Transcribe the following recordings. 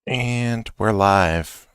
And we're live.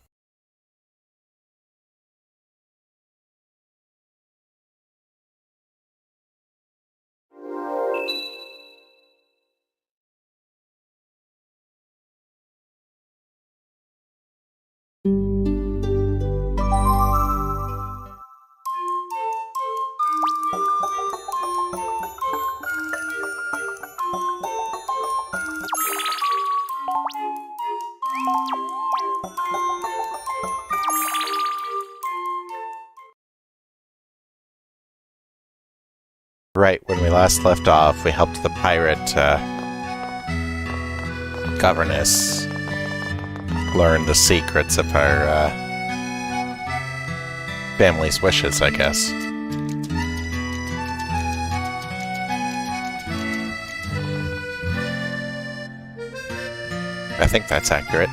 Right, when we last left off, we helped the pirate governess learn the secrets of our family's wishes, I guess. I think that's accurate.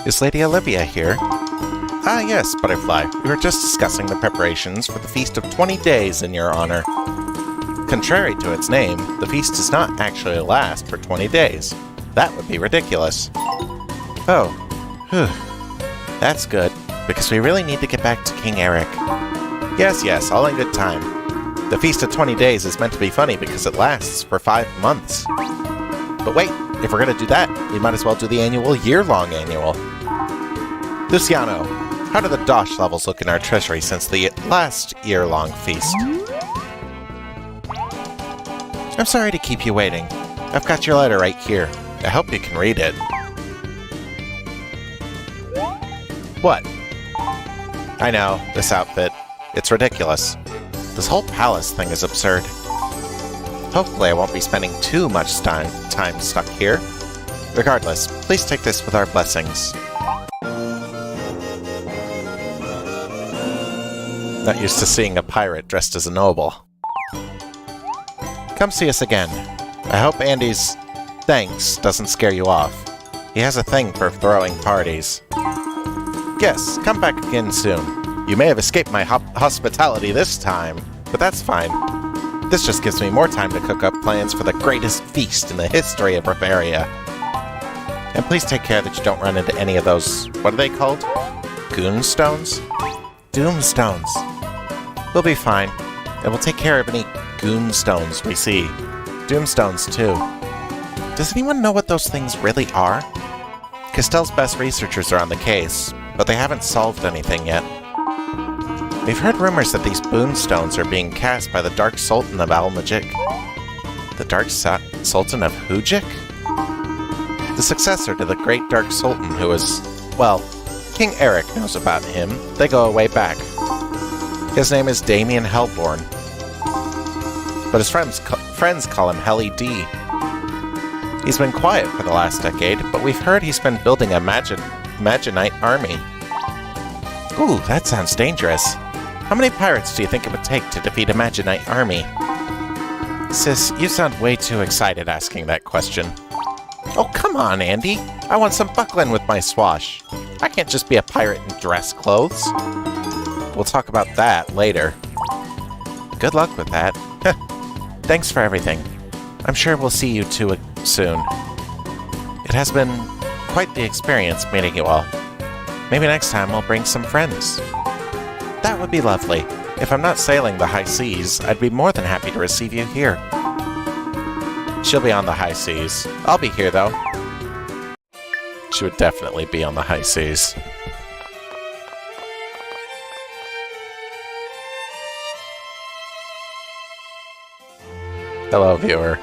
Is Lady Olivia here? Ah, yes, Butterfly. We were just discussing the preparations for the Feast of 20 Days in your honor. Contrary to its name, the feast does not actually last for 20 days. That would be ridiculous. Oh, whew. That's good, because we really need to get back to King Eric. Yes, all in good time. The Feast of 20 Days is meant to be funny because it lasts for 5 months. But wait, if we're going to do that, we might as well do the annual year-long annual. Luciano, how do the dosh levels look in our treasury since the last year-long feast? I'm sorry to keep you waiting. I've got your letter right here. I hope you can read it. What? I know, this outfit. It's ridiculous. This whole palace thing is absurd. Hopefully I won't be spending too much time stuck here. Regardless, please take this with our blessings. Not used to seeing a pirate dressed as a noble. Come see us again. I hope Andy's thanks doesn't scare you off. He has a thing for throwing parties. Yes, come back again soon. You may have escaped my hospitality this time, but that's fine. This just gives me more time to cook up plans for the greatest feast in the history of Bavaria. And please take care that you don't run into any of those, what are they called? Goonstones? Doomstones. We'll be fine, and we'll take care of any goonstones we see. Doomstones, too. Does anyone know what those things really are? Castele's best researchers are on the case, but they haven't solved anything yet. We've heard rumors that these boonstones are being cast by the Dark Sultan of Al-Majik. The Dark Sultan of Hujik? The successor to the great Dark Sultan who was, well, King Eric knows about him. They go way back. His name is Damien Hellborn, but his friends call him Helly D. He's been quiet for the last decade, but we've heard he's been building a Maginite army. Ooh, that sounds dangerous. How many pirates do you think it would take to defeat a Maginite army? Sis, you sound way too excited asking that question. Oh, come on, Andy. I want some buckling with my swash. I can't just be a pirate in dress clothes. We'll talk about that later. Good luck with that. Thanks for everything. I'm sure we'll see you two soon. It has been quite the experience meeting you all. Maybe next time we'll bring some friends. That would be lovely. If I'm not sailing the high seas, I'd be more than happy to receive you here. She'll be on the high seas. I'll be here, though. She would definitely be on the high seas. Hello, viewer.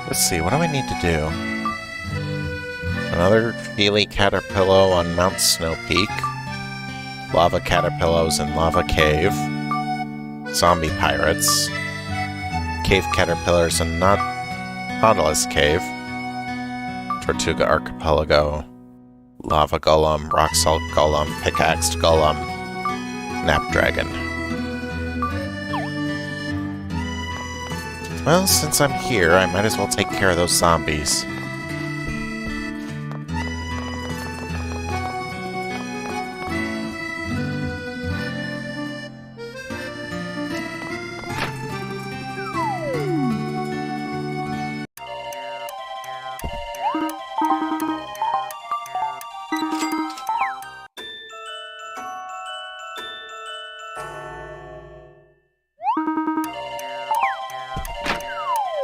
Let's see, what do I need to do? Another Feely Caterpillar on Mount Snow Peak. Lava Caterpillars in Lava Cave. Zombie Pirates. Cave Caterpillars in Nautilus Cave. Tortuga Archipelago. Lava Golem, Rock Salt Golem, Pickaxed Golem, Nap Dragon. Well, since I'm here, I might as well take care of those zombies.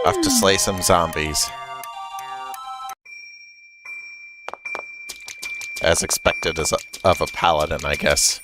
Off to slay some zombies. As expected of a paladin, I guess.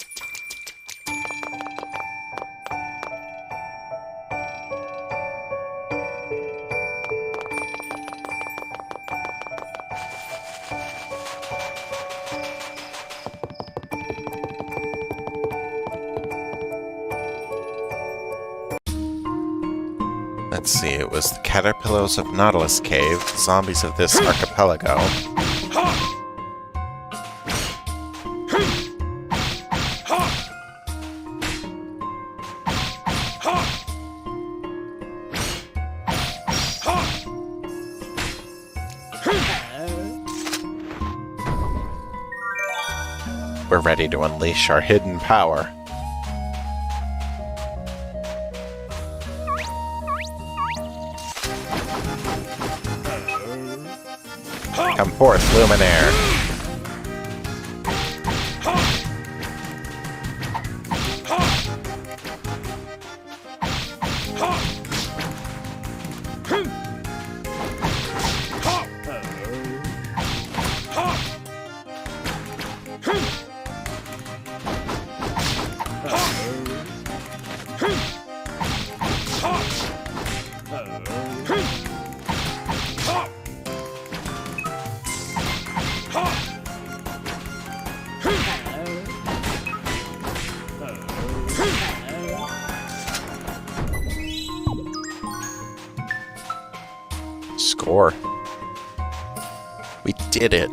Let's see, it was the Caterpillars of Nautilus Cave, the zombies of this archipelago. We're ready to unleash our hidden power. Come forth, Luminaire. Score. We did it.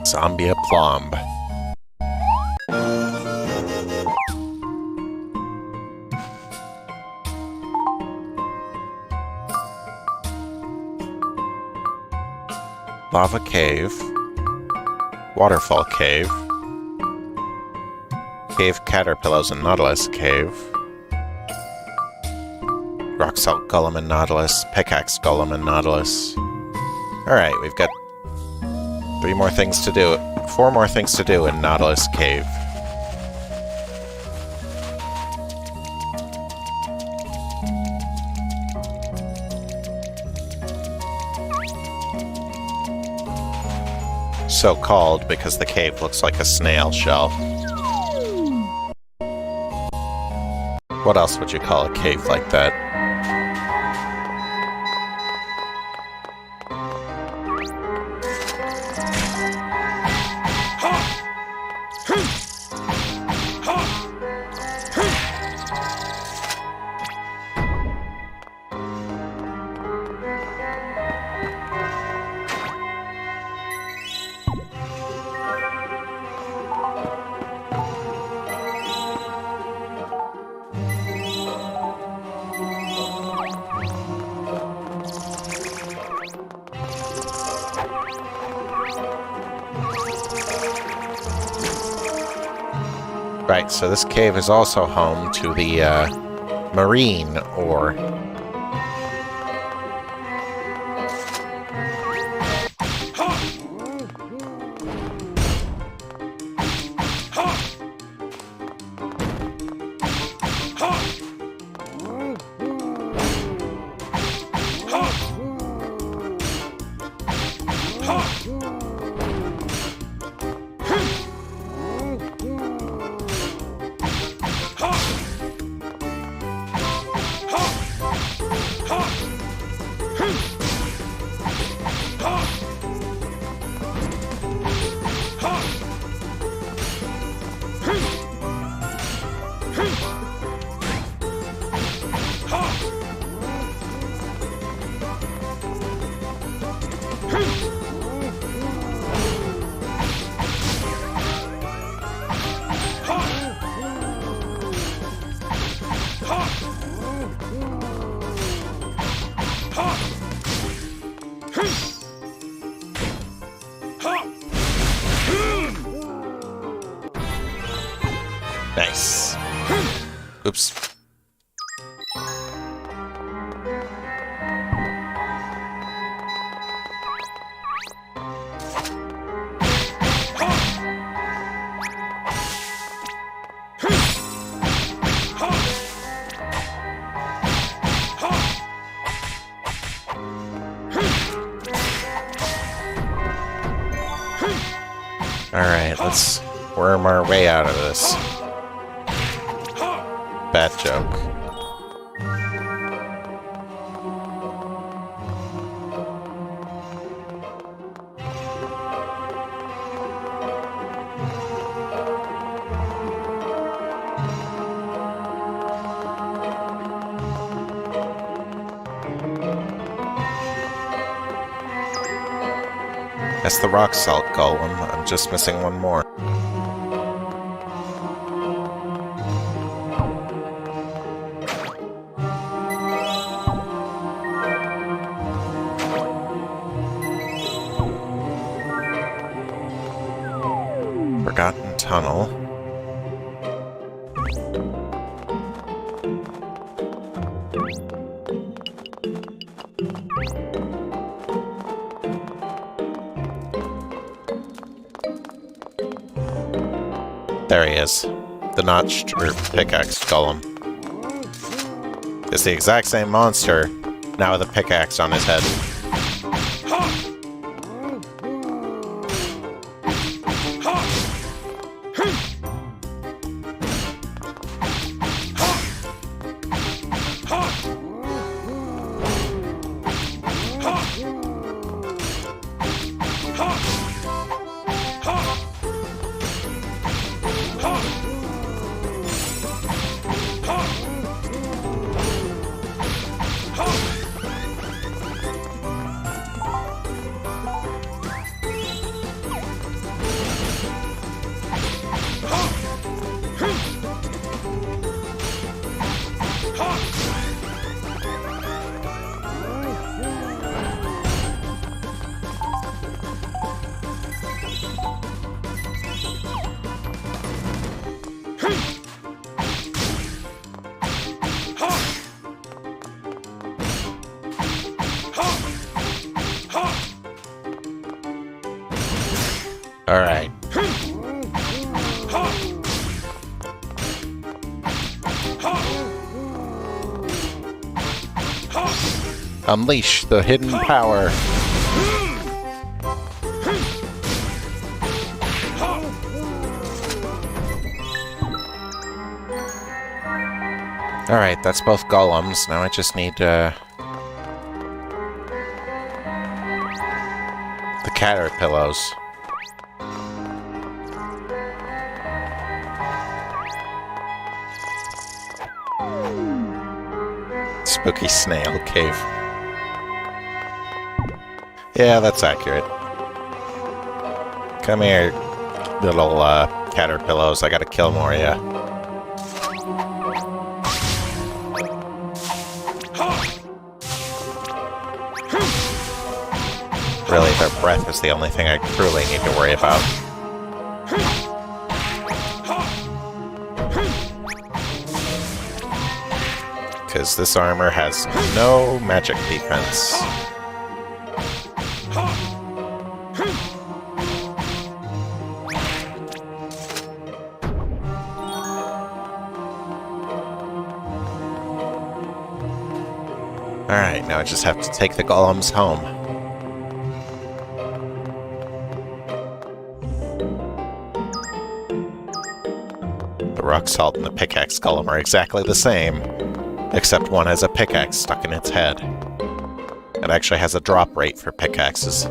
Zombie aplomb. Lava Cave, Waterfall Cave, Cave Caterpillars in Nautilus Cave, Rock Salt Golem in Nautilus, Pickaxe Golem in Nautilus. Alright, we've got 4 more things to do in Nautilus Cave. So called because the cave looks like a snail shell. What else would you call a cave like that? Right, so this cave is also home to the marine ore. Nice. Oops. Alright, let's worm our way out of this. Bad joke. That's the rock salt golem. I'm just missing one more. Forgotten tunnel. There he is. The notched, or pickaxe golem. It's the exact same monster, now with a pickaxe on his head. Alright. Unleash the hidden power. Alright, that's both golems. Now I just need, the caterpillars. Spooky snail cave. Yeah, that's accurate. Come here, little, caterpillars. I gotta kill more of ya. Really, their breath is the only thing I truly need to worry about. Because this armor has no magic defense. Alright, now I just have to take the golems home. The rock salt and the pickaxe golem are exactly the same, except one has a pickaxe stuck in its head. It actually has a drop rate for pickaxes.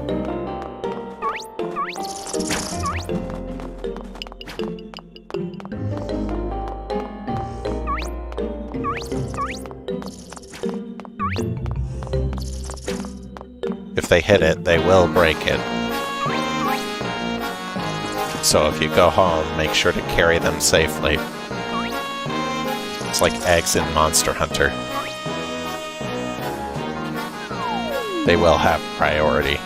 If they hit it, they will break it. So if you go home, make sure to carry them safely. It's like eggs in Monster Hunter. They will have priority.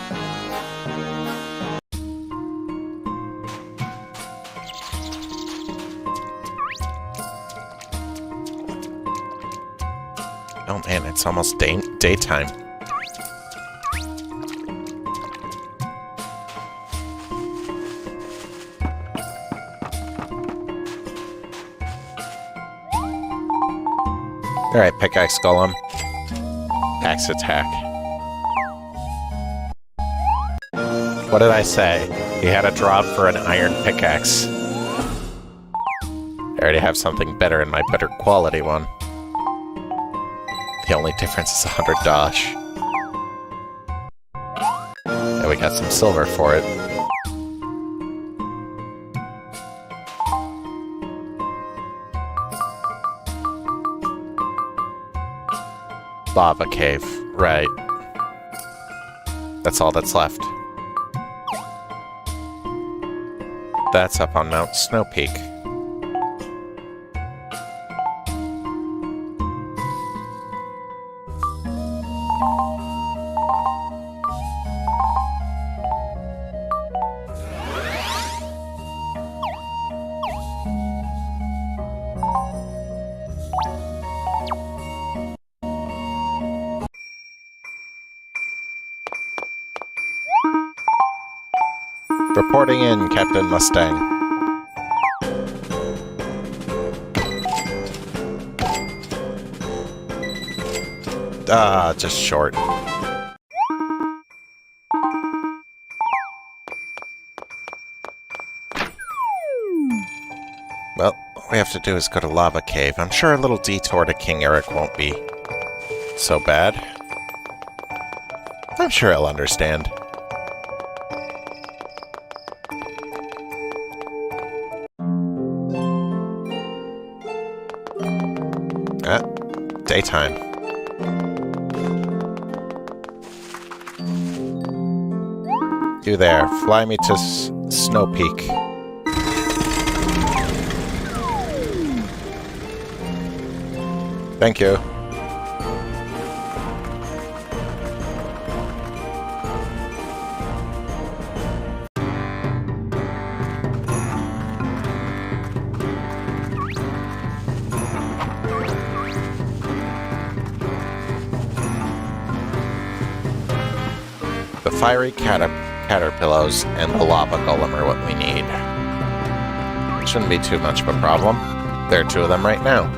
Oh man, it's almost daytime. Alright, pickaxe golem. Axe attack. What did I say? He had a drop for an iron pickaxe. I already have something better in my better quality one. The only difference is $100. And we got some silver for it. Lava cave, right. That's all that's left. That's up on Mount Snow Peak. Reporting in, Captain Mustang. Just short. Well, all we have to do is go to Lava Cave. I'm sure a little detour to King Eric won't be so bad. I'm sure he'll understand. Daytime. You there, fly me to Snow Peak. Thank you. The fiery caterpillars and the lava golem are what we need. Shouldn't be too much of a problem. There are two of them right now.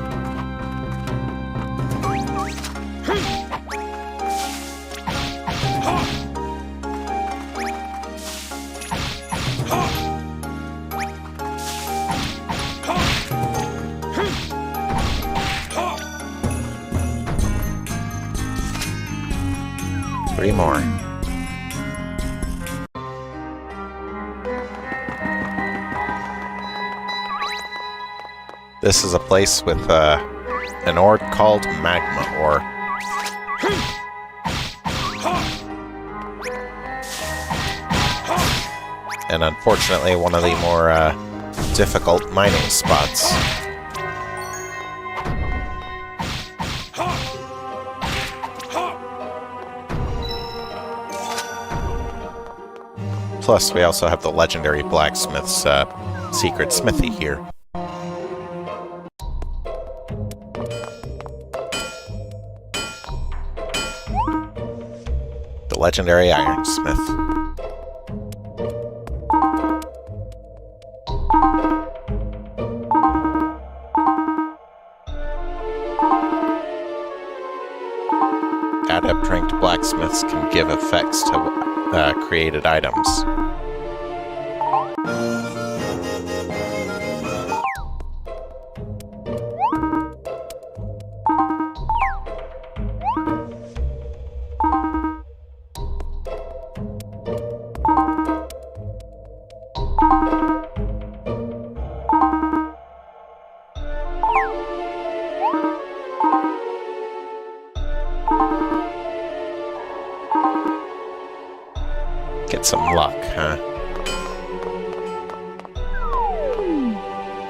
Three more. This is a place with an ore called magma ore. And unfortunately, one of the more difficult mining spots. Plus, we also have the legendary blacksmith's secret smithy here. The legendary ironsmith. Adept-ranked blacksmiths can give effects to created items. Get some luck, huh?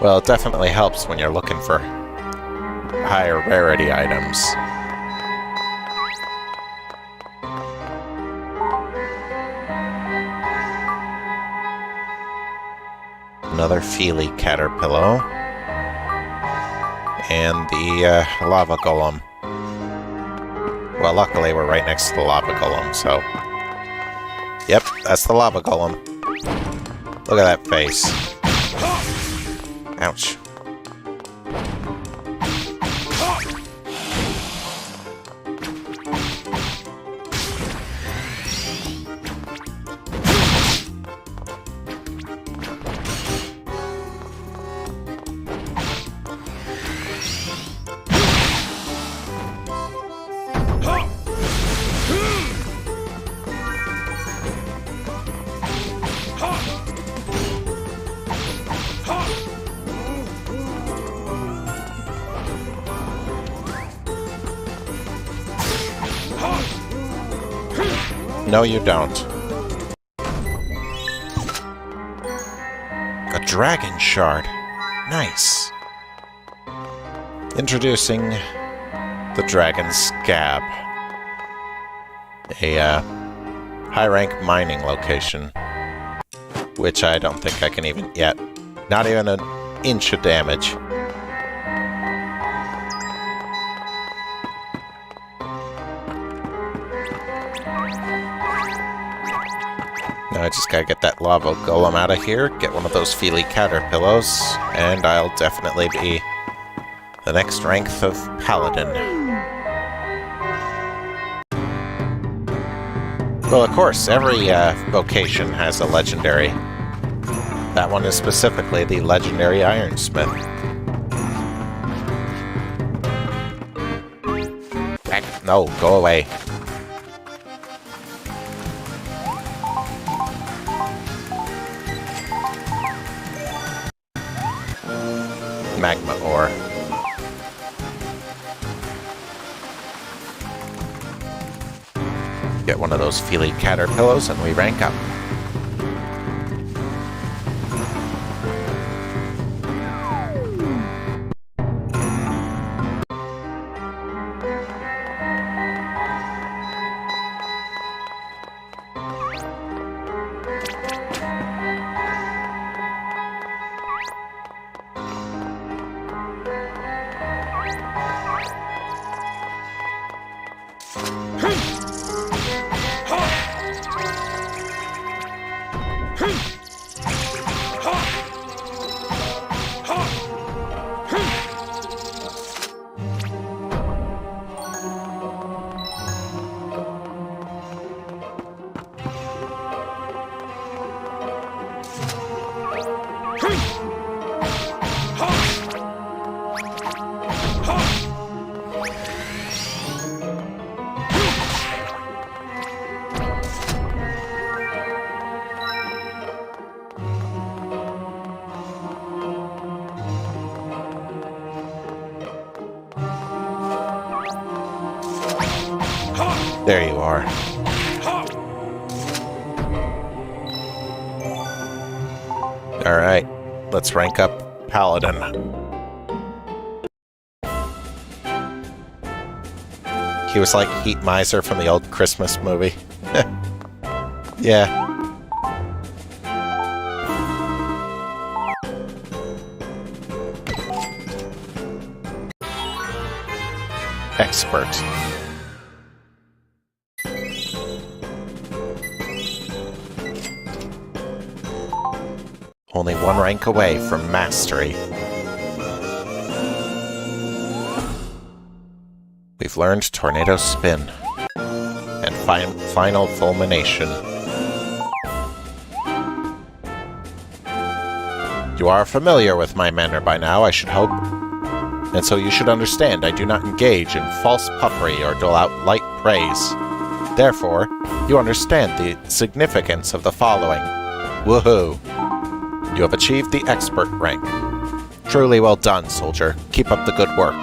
Well, it definitely helps when you're looking for higher rarity items. Another Feely caterpillar. And the lava golem. Well, luckily we're right next to the lava golem, so... Yep, that's the lava golem. Look at that face. Ouch. No, you don't. A dragon shard. Nice. Introducing the Dragon's Scab. A high-rank mining location. Which I don't think I can even yet. Not even an inch of damage. Now I just gotta get that lava golem out of here, get one of those feely caterpillars, and I'll definitely be the next rank of paladin. Well, of course, every vocation has a legendary. That one is specifically the legendary ironsmith. No, go away. Magma ore. Get one of those feely caterpillars and we rank up. There you are. Alright, let's rank up Paladin. He was like Heat Miser from the old Christmas movie. Yeah. Expert. Only one rank away from mastery. We've learned Tornado Spin and Final Fulmination. You are familiar with my manner by now, I should hope. And so you should understand I do not engage in false puffery or dole out light praise. Therefore, you understand the significance of the following. Woohoo! You have achieved the expert rank. Truly well done, soldier. Keep up the good work.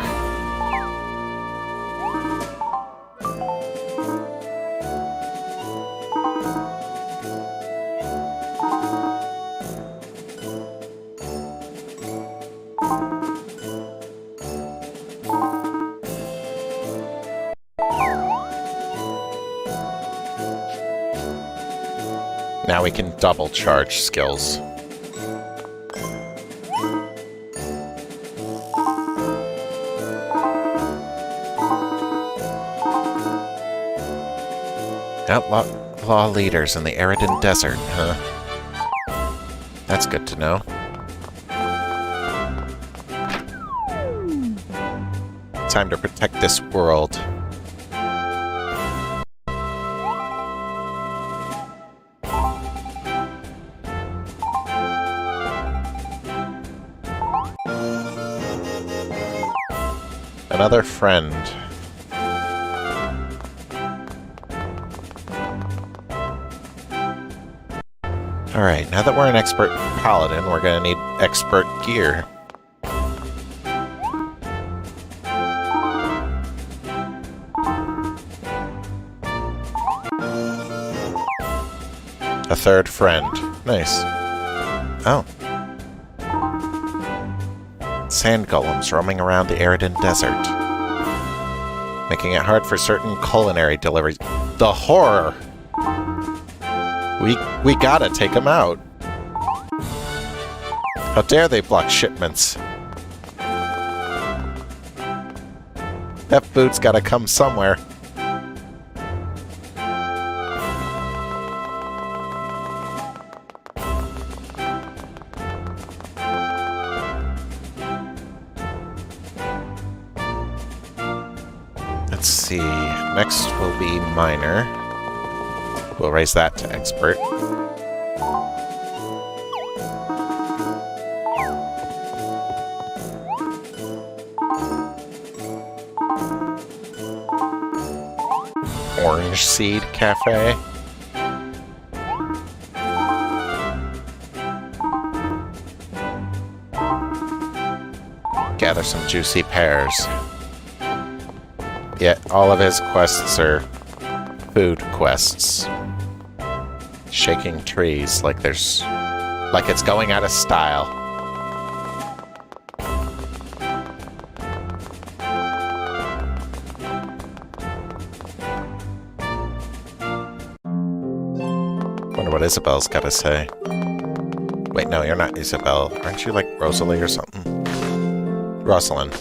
Now we can double charge skills. Outlaw leaders in the Eridan Desert, huh? That's good to know. Time to protect this world. Another friend. Alright, now that we're an expert paladin, we're gonna need expert gear. A third friend. Nice. Oh. Sand golems roaming around the Eridan Desert, making it hard for certain culinary deliveries. The horror! We gotta take them out. How dare they block shipments? That food's gotta come somewhere. Let's see. Next will be minor. We'll raise that to expert. Orange Seed Cafe. Gather some juicy pears. Yet all of his quests are food quests. Shaking trees like it's going out of style. Wonder what Isabel's gotta say. Wait, no, you're not Isabel. Aren't you like Rosalie or something? Rosalind.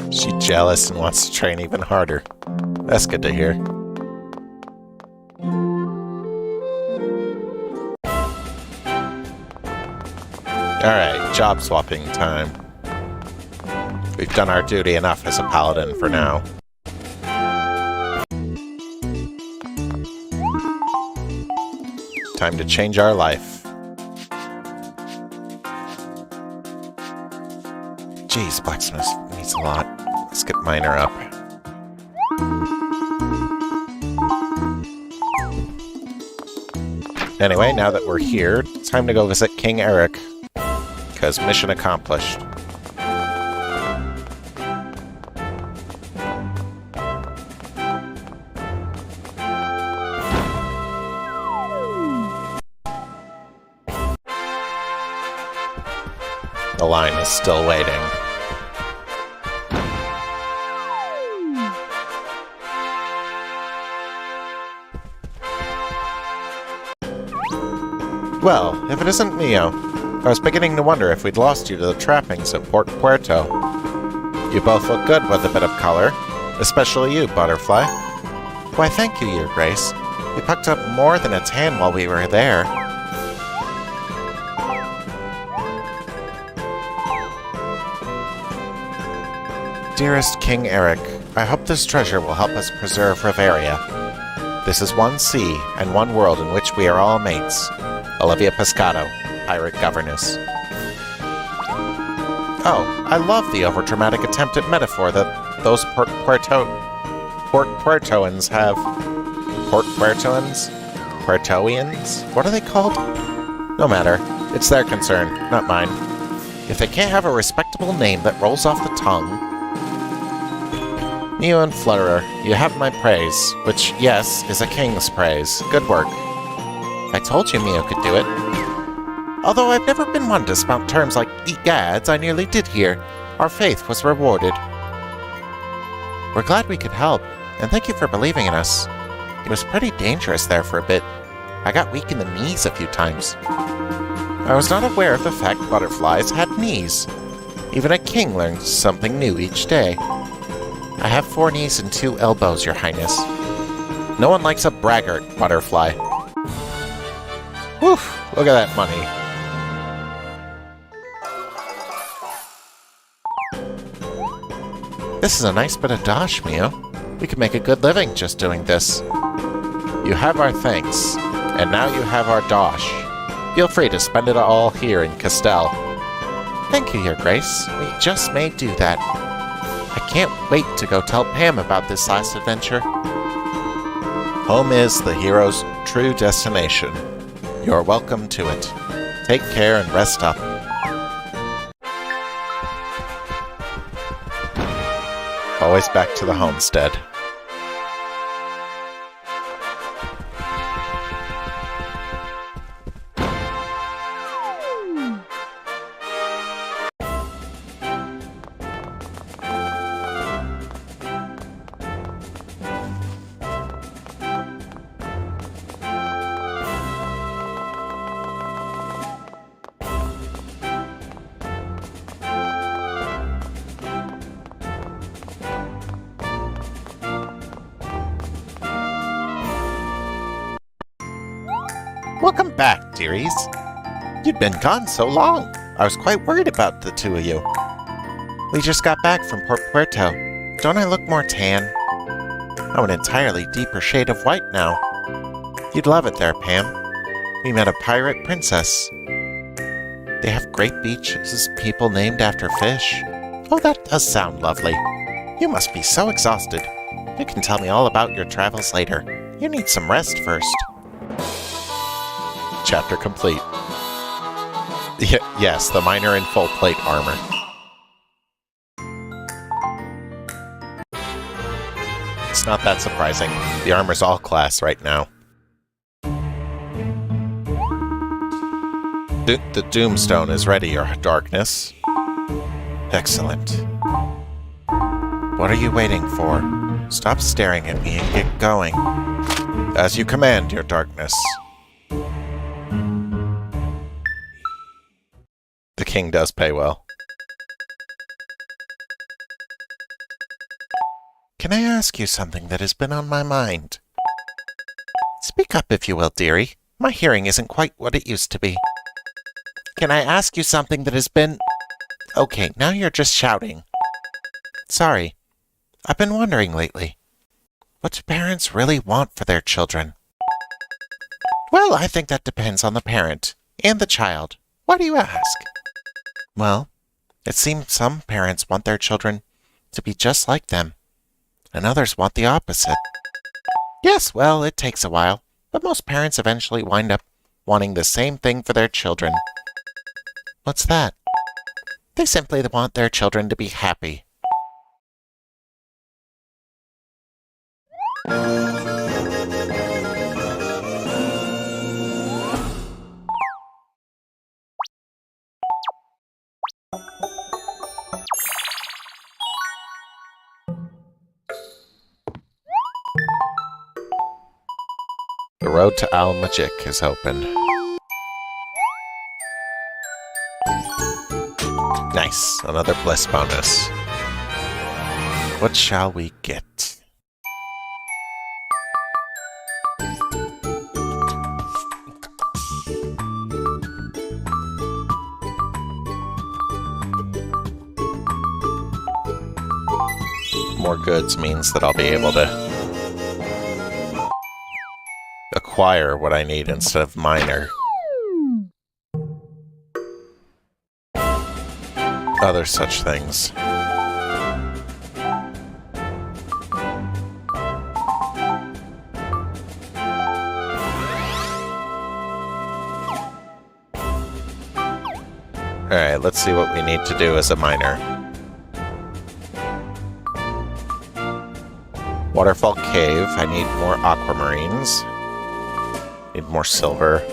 She's jealous and wants to train even harder. That's good to hear. Alright, job swapping time. We've done our duty enough as a paladin for now. Time to change our life. Jeez, blacksmith needs a lot. Let's get minor up. Anyway, now that we're here, it's time to go visit King Eric. Because mission accomplished. The line is still waiting. Well, if it isn't Mio, I was beginning to wonder if we'd lost you to the trappings of Port Puerto. You both look good with a bit of color, especially you, Butterfly. Why, thank you, Your Grace. You picked up more than a tan while we were there. Dearest King Eric, I hope this treasure will help us preserve Riveria. This is one sea and one world in which we are all mates. Olivia Pescado, Pirate Governess. Oh, I love the overdramatic attempt at metaphor that those Port Puertoans have. Port Puertoans? Puertoians? What are they called? No matter. It's their concern, not mine. If they can't have a respectable name that rolls off the tongue... Mio and Flutterer, you have my praise, which, yes, is a king's praise. Good work. I told you Mio could do it. Although I've never been one to spout terms like egads, I nearly did here. Our faith was rewarded. We're glad we could help, and thank you for believing in us. It was pretty dangerous there for a bit. I got weak in the knees a few times. I was not aware of the fact butterflies had knees. Even a king learns something new each day. I have 4 knees and 2 elbows, Your Highness. No one likes a braggart, butterfly. Whew, look at that money. This is a nice bit of dosh, Mio. We could make a good living just doing this. You have our thanks, and now you have our dosh. Feel free to spend it all here in Castele. Thank you, Your Grace. We just may do that. I can't wait to go tell Pam about this last adventure. Home is the hero's true destination. You're welcome to it. Take care and rest up. Always back to the homestead. Welcome back, dearies. You'd been gone so long. I was quite worried about the 2 of you. We just got back from Port Puerto. Don't I look more tan? I'm an entirely deeper shade of white now. You'd love it there, Pam. We met a pirate princess. They have great beaches, people named after fish. Oh, that does sound lovely. You must be so exhausted. You can tell me all about your travels later. You need some rest first. Chapter complete. Yes, the miner in full plate armor. It's not that surprising. The armor's all class right now. The Doomstone is ready, Your Darkness. Excellent. What are you waiting for? Stop staring at me and get going. As you command, Your Darkness. The king does pay well. Can I ask you something that has been on my mind? Speak up, if you will, dearie. My hearing isn't quite what it used to be. Can I ask you something that has been... Okay, now you're just shouting. Sorry. I've been wondering lately. What do parents really want for their children? Well, I think that depends on the parent and the child. Why do you ask? Well, it seems some parents want their children to be just like them, and others want the opposite. Yes, well, it takes a while, but most parents eventually wind up wanting the same thing for their children. What's that? They simply want their children to be happy. The road to Al Majik is open. Nice, another bliss bonus. What shall we get? More goods means that I'll be able to acquire what I need instead of miner. Other such things. Alright, let's see what we need to do as a miner. Waterfall Cave, I need more aquamarines. Need more silver.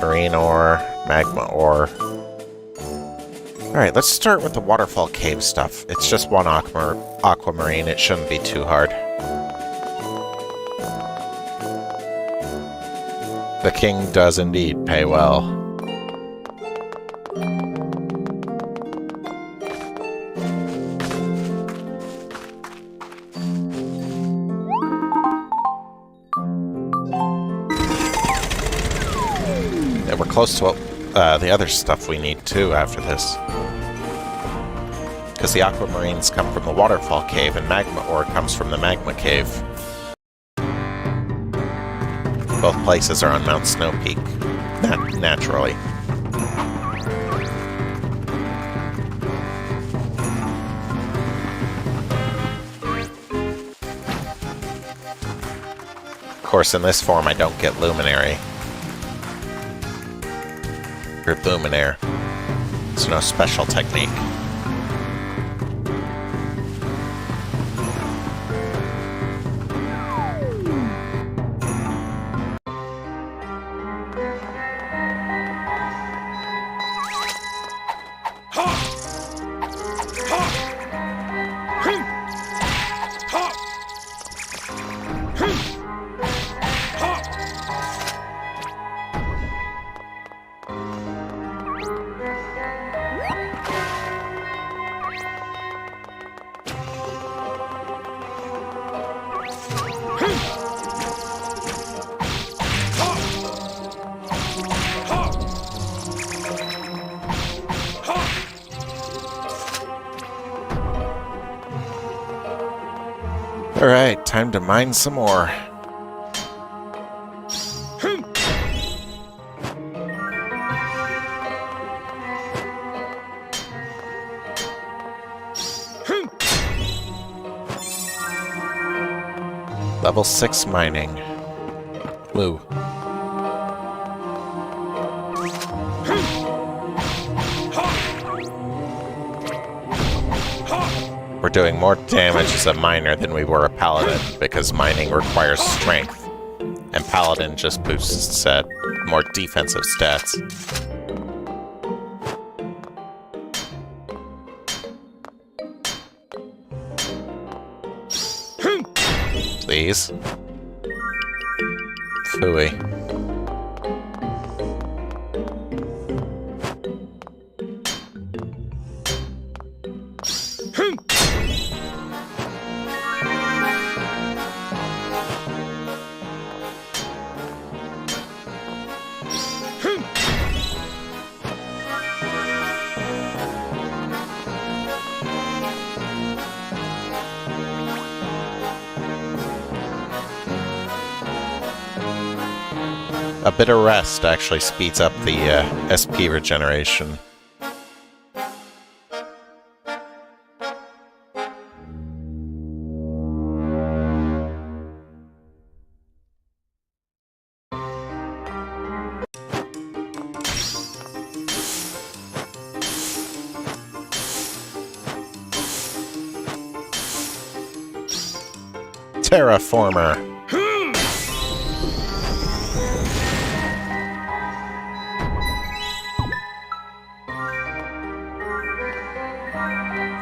Marine ore, magma ore. Alright, let's start with the Waterfall Cave stuff. It's just one aquamarine, it shouldn't be too hard. The king does indeed pay well. And we're close to the other stuff we need too after this. Because the aquamarines come from the waterfall cave and magma ore comes from the magma cave. Both places are on Mount Snow Peak, naturally. Of course, in this form I don't get Luminary. Or Luminaire. It's no special technique. Alright, time to mine some more. Level 6 mining. Blue. We're doing more damage as a miner than we were a paladin, because mining requires strength, and paladin just boosts more defensive stats. Please. Phooey. A bit of rest actually speeds up the SP regeneration. Terraformer.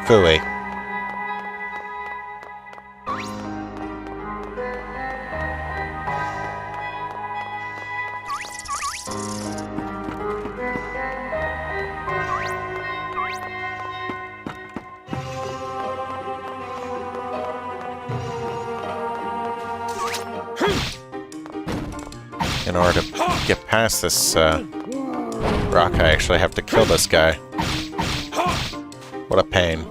Phooey. In order to get past this rock, I actually have to kill this guy. What a pain.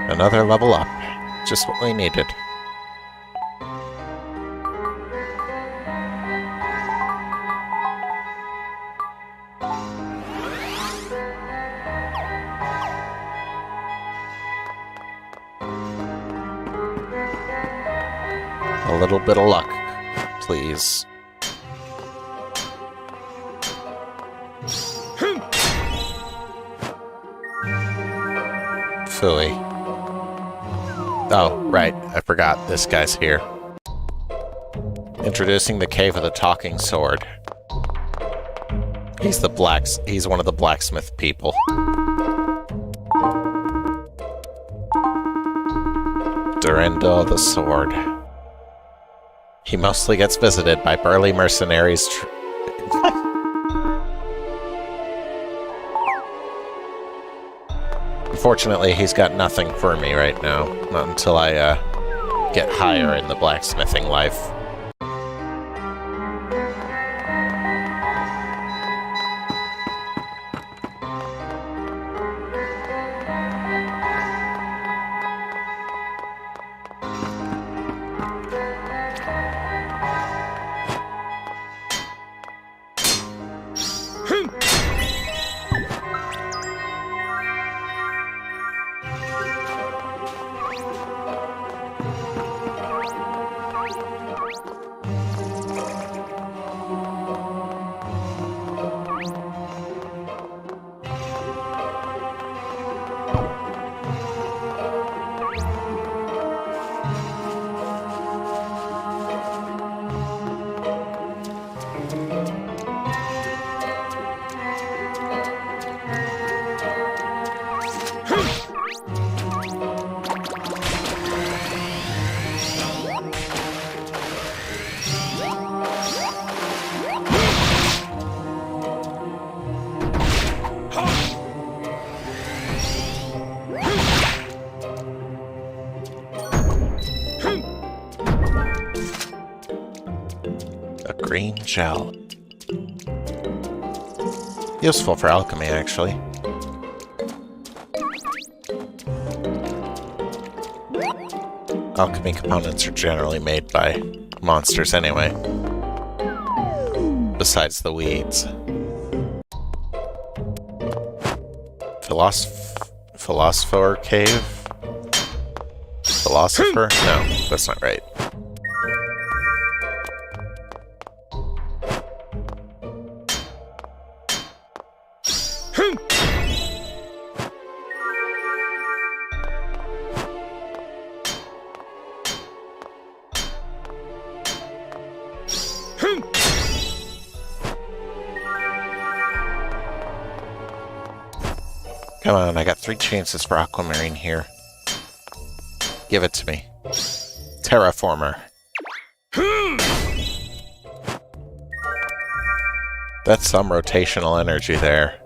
Another level up. Just what we needed. A little bit of luck, please. Phooey. Oh, right. I forgot. This guy's here. Introducing the Cave of the Talking Sword. He's one of the blacksmith people. Durandal the Sword. He mostly gets visited by burly mercenaries. Unfortunately, he's got nothing for me right now. Not until I get higher in the blacksmithing life. Green gel. Useful for alchemy, actually. Alchemy components are generally made by monsters anyway. Besides the weeds. Philosopher cave? Philosopher? No, that's not right. Come on, I got 3 chances for Aquamarine here. Give it to me. Terraformer. That's some rotational energy there.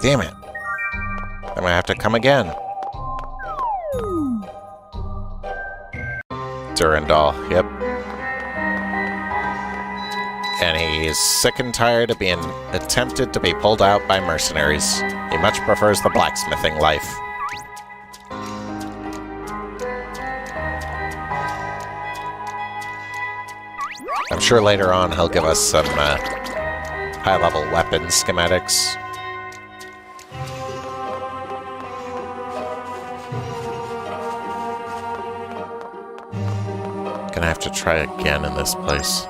Damn it. I'm gonna have to come again. Durandal, yep. And he's sick and tired of being attempted to be pulled out by mercenaries. He much prefers the blacksmithing life. I'm sure later on he'll give us some high-level weapon schematics. Gonna have to try again in this place.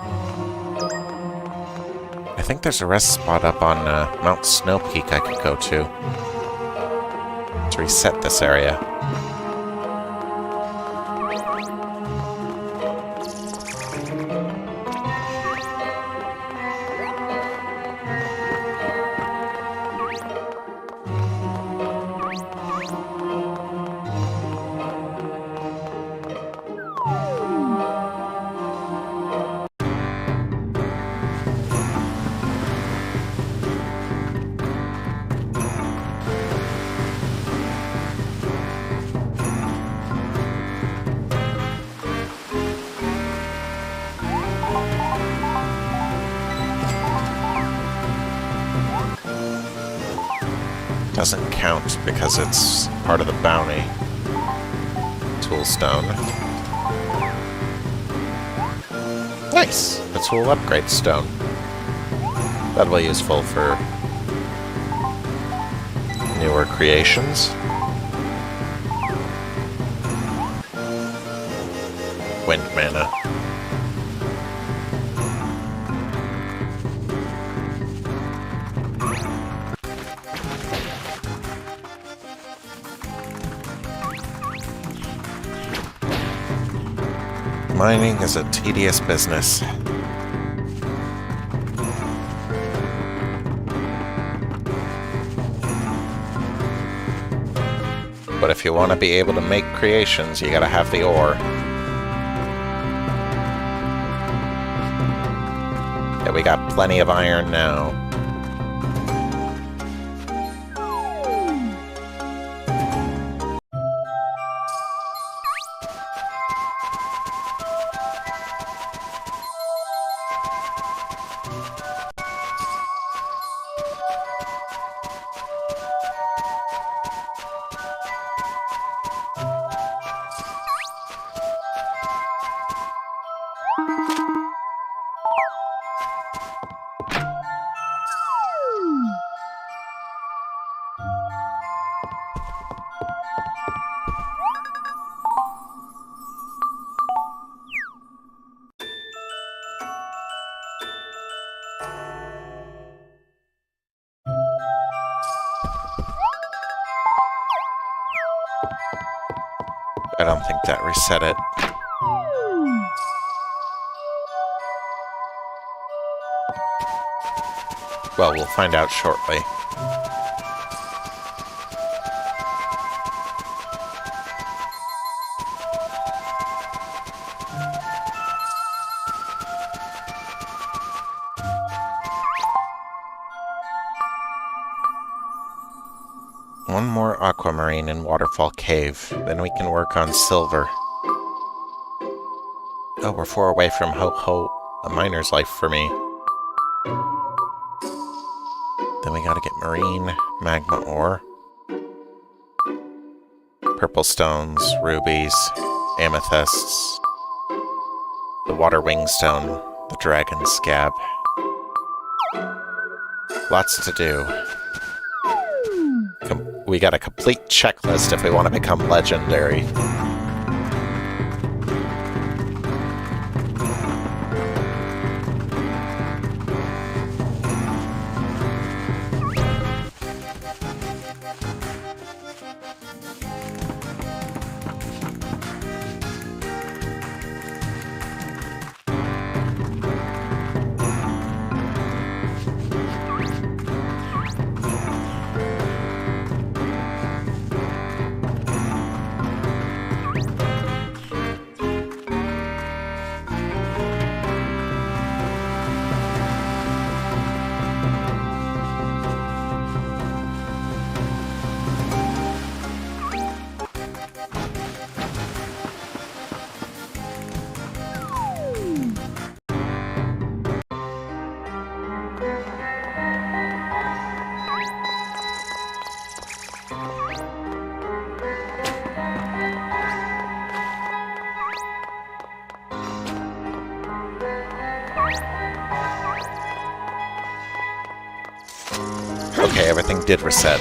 I think there's a rest spot up on Mount Snow Peak I could go to reset this area. Doesn't count because it's part of the bounty. Toolstone. Nice! A tool upgrade stone. That'll be useful for newer creations. Wind mana. Mining is a tedious business. But if you want to be able to make creations, you gotta have the ore. Yeah, we got plenty of iron now. I don't think that reset it. Well, we'll find out shortly. One more aquamarine in Waterfall Cave, then we can work on silver. Oh, we're 4 away from Ho-Ho, a miner's life for me. Then we gotta get marine magma ore. Purple stones, rubies, amethysts, the water wing stone, the dragon scab. Lots to do. We got a complete checklist if we want to become legendary. Okay, everything did reset.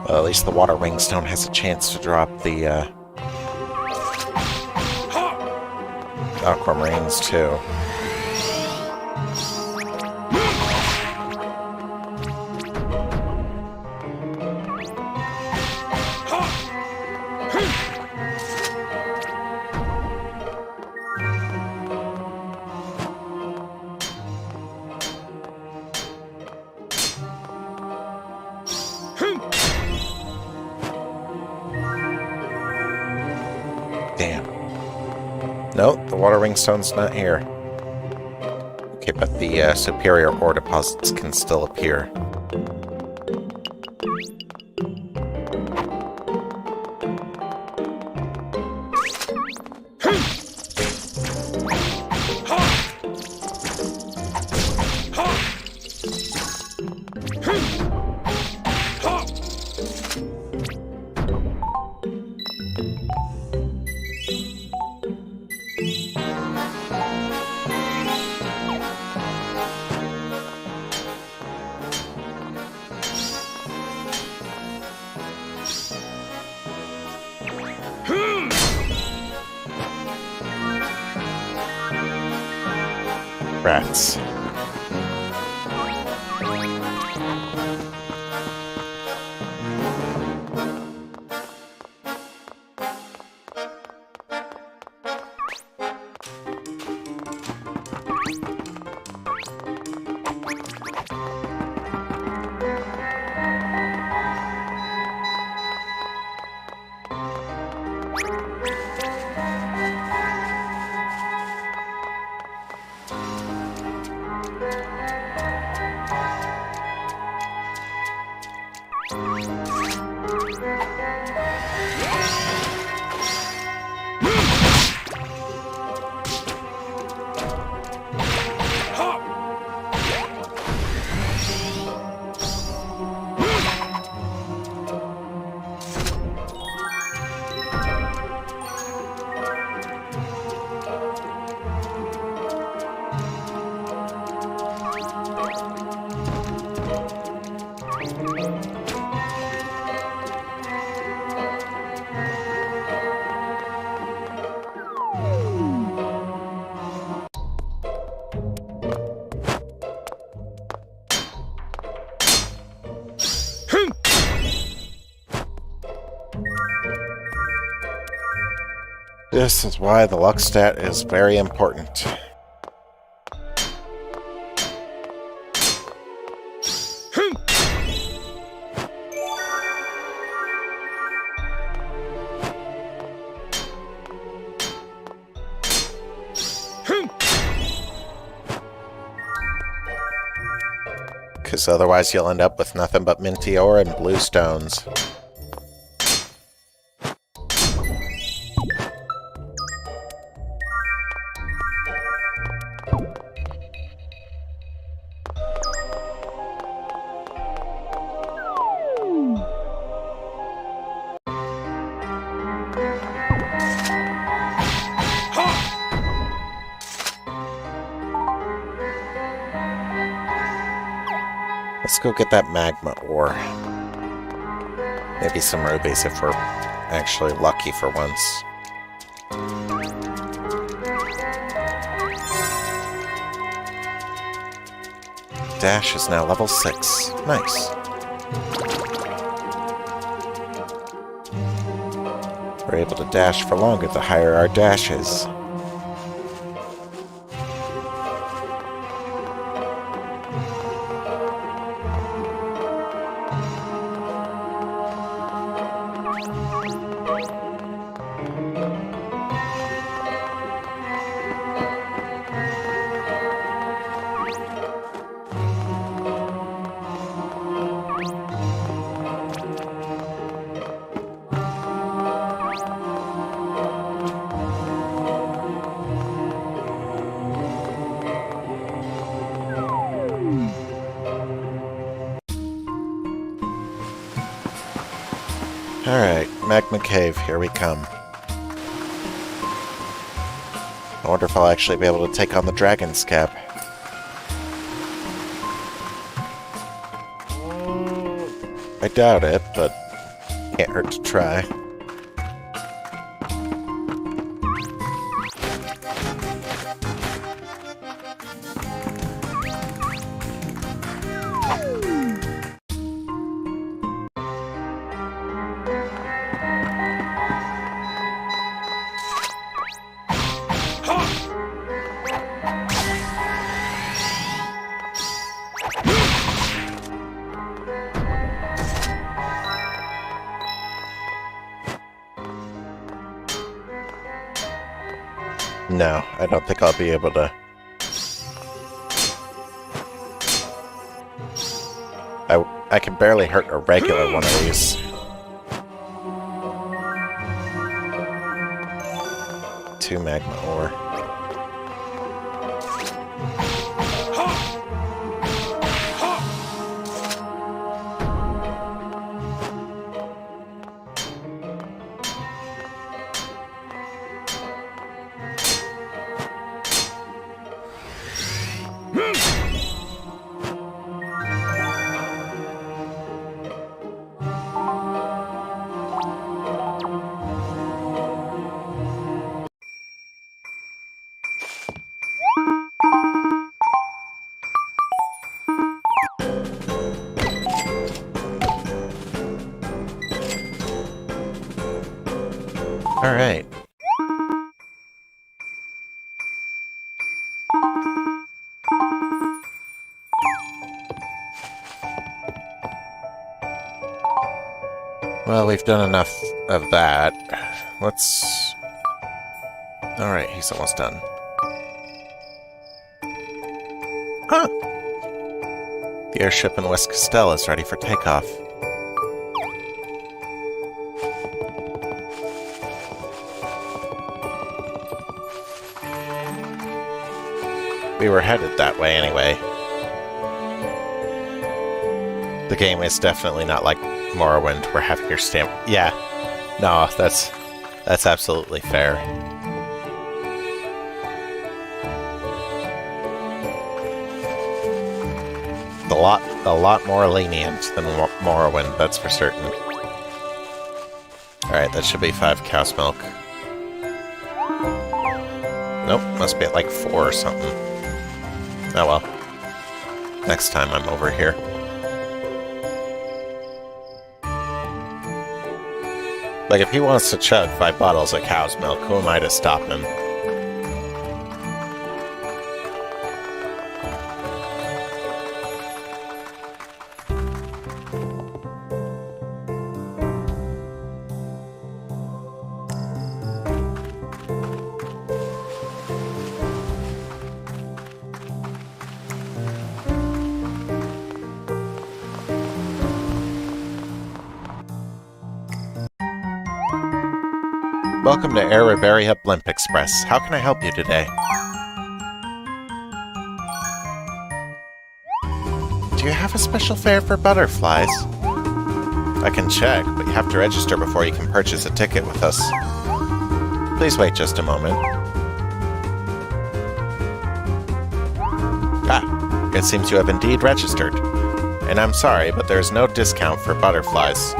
Well, at least the water wing stone has a chance to drop the aquamarines too. Damn. Nope, the water ring stone's not here. Okay, but the superior ore deposits can still appear. Rats. This is why the luck stat is very important. Because otherwise you'll end up with nothing but minty ore and blue stones. Let's go get that magma ore. Maybe some rubies if we're actually lucky for once. Dash is now level 6. Nice. We're able to dash for longer the higher our dash is. Alright, Magma Cave, here we come. I wonder if I'll actually be able to take on the dragon's cap. I doubt it, but can't hurt to try. No, I don't think I'll be able to. I can barely hurt a regular one of these. Two magma ore. Alright. Well, we've done enough of that. Let's... Alright, he's almost done. Huh! The airship in West Castele is ready for takeoff. We were headed that way anyway. The game is definitely not like Morrowind, where having your stamp... Yeah. No, that's absolutely fair. A lot more lenient than Morrowind, that's for certain. Alright, that should be 5 cow's milk. Nope, must be at like 4 or something. Oh well. Next time I'm over here. Like, if he wants to chug 5 bottles of cow's milk, who am I to stop him? Welcome to Ereberia Blimp Express. How can I help you today? Do you have a special fare for butterflies? I can check, but you have to register before you can purchase a ticket with us. Please wait just a moment. Ah, it seems you have indeed registered. And I'm sorry, but there is no discount for butterflies.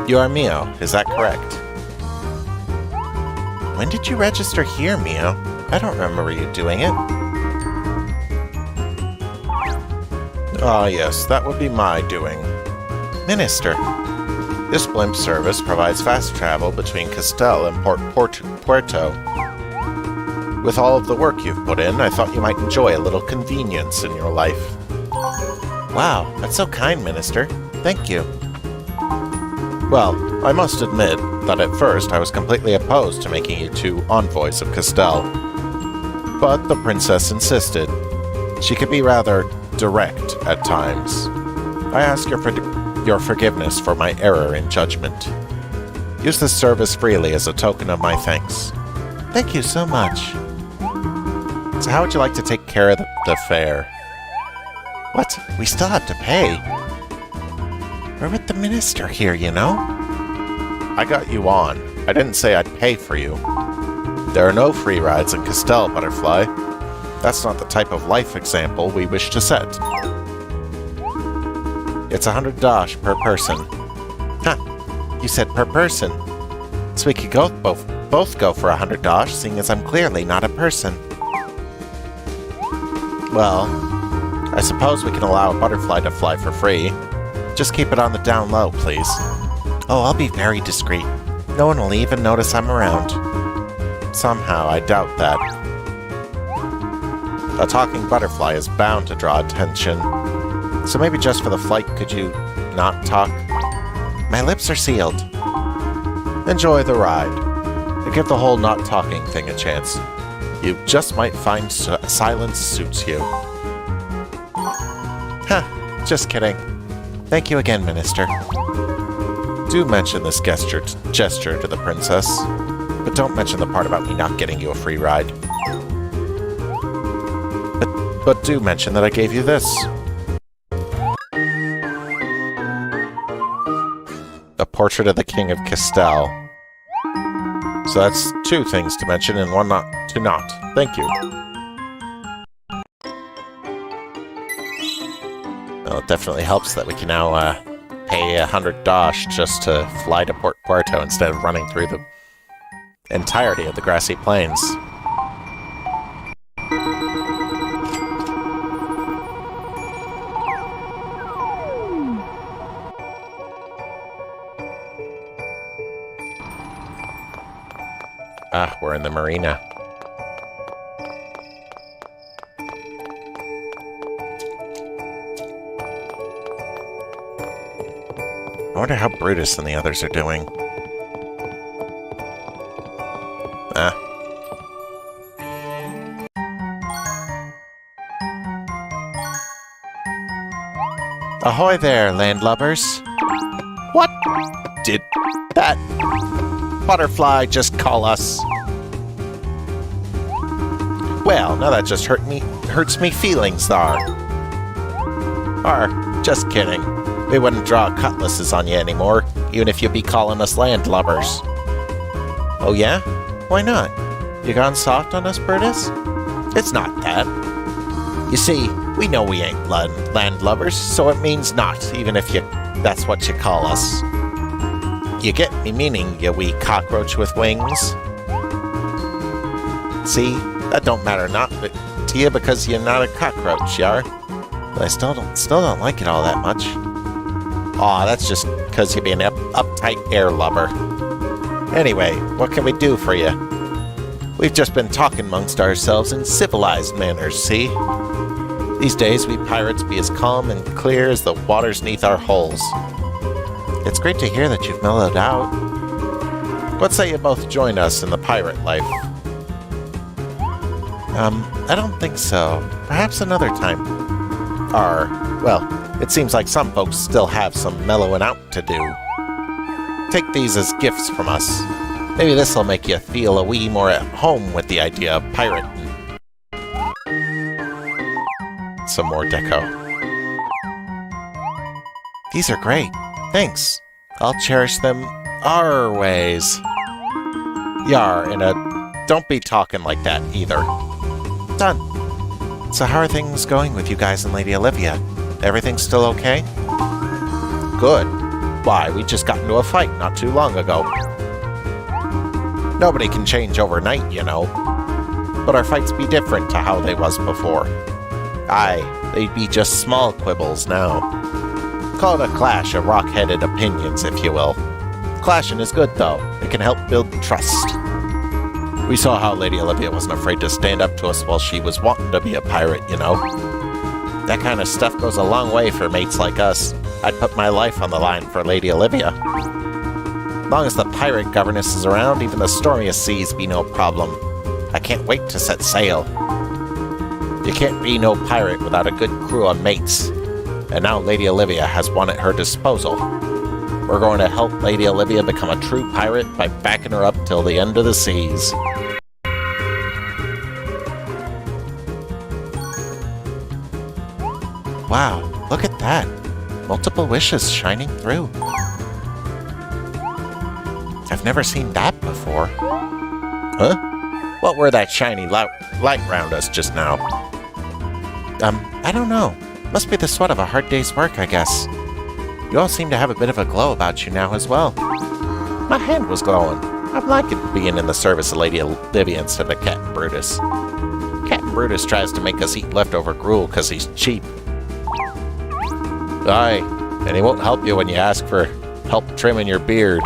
You are Mio, is that correct? When did you register here, Mio? I don't remember you doing it. Ah, yes, that would be my doing. Minister, this blimp service provides fast travel between Castele and Puerto. With all of the work you've put in, I thought you might enjoy a little convenience in your life. Wow, that's so kind, Minister. Thank you. Well, I must admit that at first I was completely opposed to making you 2 envoys of Castele. But the princess insisted. She could be rather direct at times. I ask your forgiveness for my error in judgment. Use this service freely as a token of my thanks. Thank you so much. So how would you like to take care of the fare? What? We still have to pay? We're with the minister here, you know? I got you on. I didn't say I'd pay for you. There are no free rides in Castele, Butterfly. That's not the type of life example we wish to set. It's 100 dosh per person. Huh, you said per person. So we could both go for 100 dosh, seeing as I'm clearly not a person. Well, I suppose we can allow a butterfly to fly for free. Just keep it on the down low, please. Oh, I'll be very discreet. No one will even notice I'm around. Somehow, I doubt that. A talking butterfly is bound to draw attention. So maybe just for the flight, could you not talk? My lips are sealed. Enjoy the ride. And give the whole not talking thing a chance. You just might find silence suits you. Huh, just kidding. Thank you again, Minister. Do mention this gesture to the princess, but don't mention the part about me not getting you a free ride. But do mention that I gave you this. A portrait of the King of Castele. So that's 2 things to mention and 1 to not. Thank you. Well, it definitely helps that we can now pay 100 dosh just to fly to Puerto instead of running through the entirety of the grassy plains. Ah, we're in the marina. I wonder how Brutus and the others are doing. Ah. Ahoy there, landlubbers. What did that butterfly just call us? Well, now that just hurts me feelings, thar. Just kidding. We wouldn't draw cutlasses on you anymore, even if you be calling us landlubbers. Oh yeah? Why not? You gone soft on us, Brutus? It's not that. You see, we know we ain't landlubbers, so it means not, even if that's what you call us. You get me meaning, you wee cockroach with wings? See, that don't matter not to you because you're not a cockroach, yar. But I still don't like it all that much. Aw, that's just because you're being an uptight air lubber. Anyway, what can we do for you? We've just been talking amongst ourselves in civilized manners, see? These days, we pirates be as calm and clear as the waters neath our hulls. It's great to hear that you've mellowed out. What say you both join us in the pirate life? I don't think so. Perhaps another time. Well, it seems like some folks still have some mellowing out to do. Take these as gifts from us. Maybe this'll make you feel a wee more at home with the idea of pirating. Some more deco. These are great. Thanks. I'll cherish them our ways. Yar, don't be talking like that either. Done. So how are things going with you guys and Lady Olivia? Everything still okay? Good. Why, we just got into a fight not too long ago. Nobody can change overnight, you know. But our fights be different to how they was before. Aye, they'd be just small quibbles now. Call it a clash of rock-headed opinions, if you will. Clashing is good, though. It can help build trust. We saw how Lady Olivia wasn't afraid to stand up to us while she was wanting to be a pirate, you know. That kind of stuff goes a long way for mates like us. I'd put my life on the line for Lady Olivia. As long as the pirate governess is around, even the stormiest seas be no problem. I can't wait to set sail. You can't be no pirate without a good crew of mates. And now Lady Olivia has one at her disposal. We're going to help Lady Olivia become a true pirate by backing her up till the end of the seas. Wow, look at that. Multiple wishes shining through. I've never seen that before. Huh? What were that shiny light round us just now? I don't know. Must be the sweat of a hard day's work, I guess. You all seem to have a bit of a glow about you now as well. My hand was glowing. I'm liking being in the service of Lady Olivia instead of Captain Brutus. Captain Brutus tries to make us eat leftover gruel because he's cheap. Aye, and he won't help you when you ask for help trimming your beard.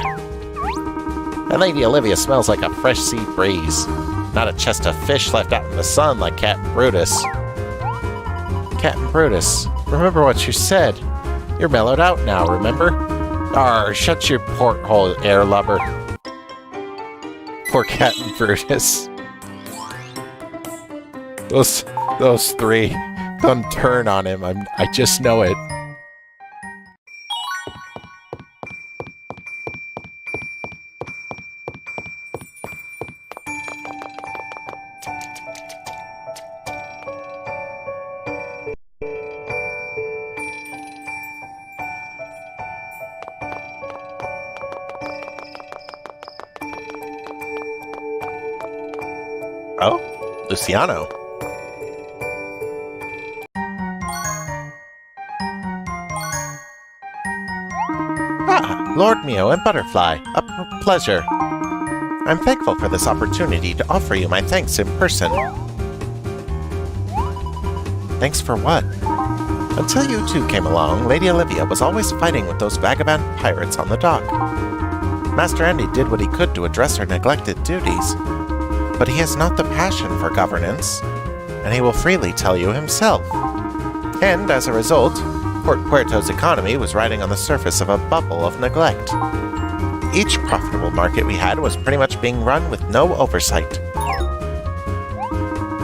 And Lady Olivia smells like a fresh sea breeze, not a chest of fish left out in the sun like Captain Brutus. Captain Brutus, remember what you said. You're mellowed out now, remember? Arr, shut your porthole, air lubber. Poor Captain Brutus. Those three don't turn on him. I just know it. Oh, Luciano. Ah, Lord Mio and Butterfly, a pleasure. I'm thankful for this opportunity to offer you my thanks in person. Thanks for what? Until you two came along, Lady Olivia was always fighting with those vagabond pirates on the dock. Master Andy did what he could to address her neglected duties, but he has not the passion for governance, and he will freely tell you himself. And as a result, Port Puerto's economy was riding on the surface of a bubble of neglect. Each profitable market we had was pretty much being run with no oversight.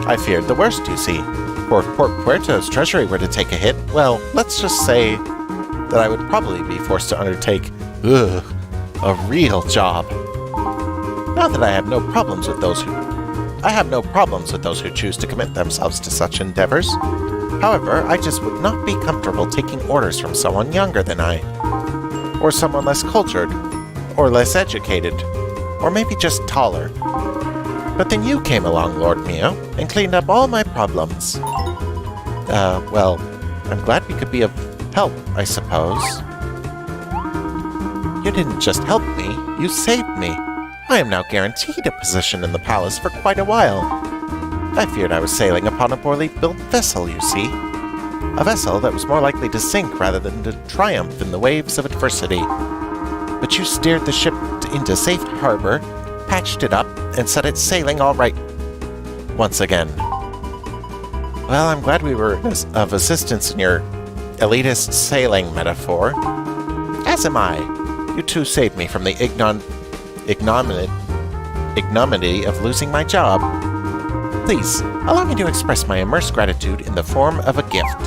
I feared the worst, you see. For if Port Puerto's treasury were to take a hit, well, let's just say that I would probably be forced to undertake, a real job. Not that I have no problems with those who choose to commit themselves to such endeavors. However, I just would not be comfortable taking orders from someone younger than I, or someone less cultured, or less educated, or maybe just taller. But then you came along, Lord Mio, and cleaned up all my problems. Well, I'm glad we could be of help, I suppose. You didn't just help me, you saved me. I am now guaranteed a position in the palace for quite a while. I feared I was sailing upon a poorly built vessel, you see. A vessel that was more likely to sink rather than to triumph in the waves of adversity. But you steered the ship into safe harbor, patched it up, and set it sailing all right once again. Well, I'm glad we were of assistance in your elitist sailing metaphor. As am I. You two saved me from the ignominy of losing my job. Please, allow me to express my immersed gratitude in the form of a gift.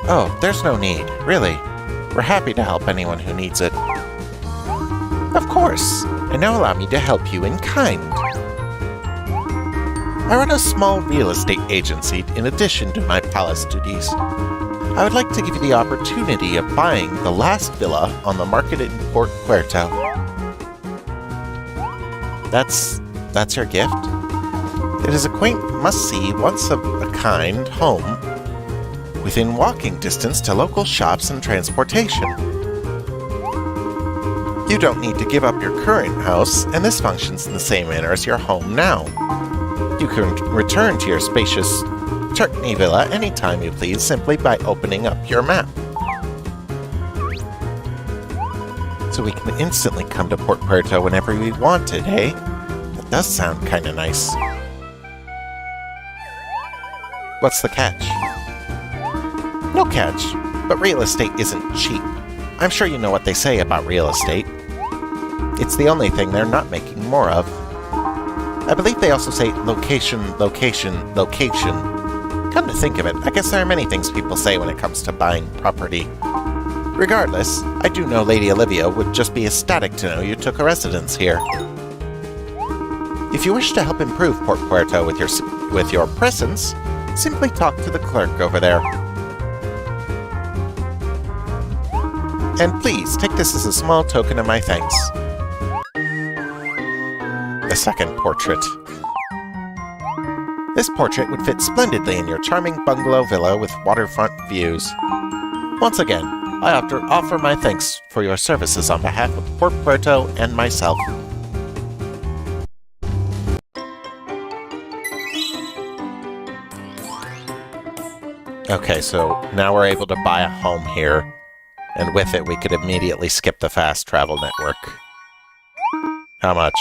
Oh, there's no need, really. We're happy to help anyone who needs it. Of course, and now allow me to help you in kind. I run a small real estate agency in addition to my palace duties. I would like to give you the opportunity of buying the last villa on the market in Port Puerto. That's your gift? It is a quaint, must-see, once-of-a-kind home within walking distance to local shops and transportation. You don't need to give up your current house, and this functions in the same manner as your home now. You can return to your spacious Turkney Villa anytime you please, simply by opening up your map. So we can instantly come to Port Puerto whenever we wanted, hey? That does sound kinda nice. What's the catch? No catch, but real estate isn't cheap. I'm sure you know what they say about real estate. It's the only thing they're not making more of. I believe they also say location, location, location. Come to think of it, I guess there are many things people say when it comes to buying property. Regardless, I do know Lady Olivia would just be ecstatic to know you took a residence here. If you wish to help improve Port Puerto with your presence, simply talk to the clerk over there. And please, take this as a small token of my thanks. The second portrait. This portrait would fit splendidly in your charming bungalow villa with waterfront views. Once again, I offer my thanks for your services on behalf of Port Puerto and myself. Okay, so now we're able to buy a home here, and with it we could immediately skip the fast travel network. How much?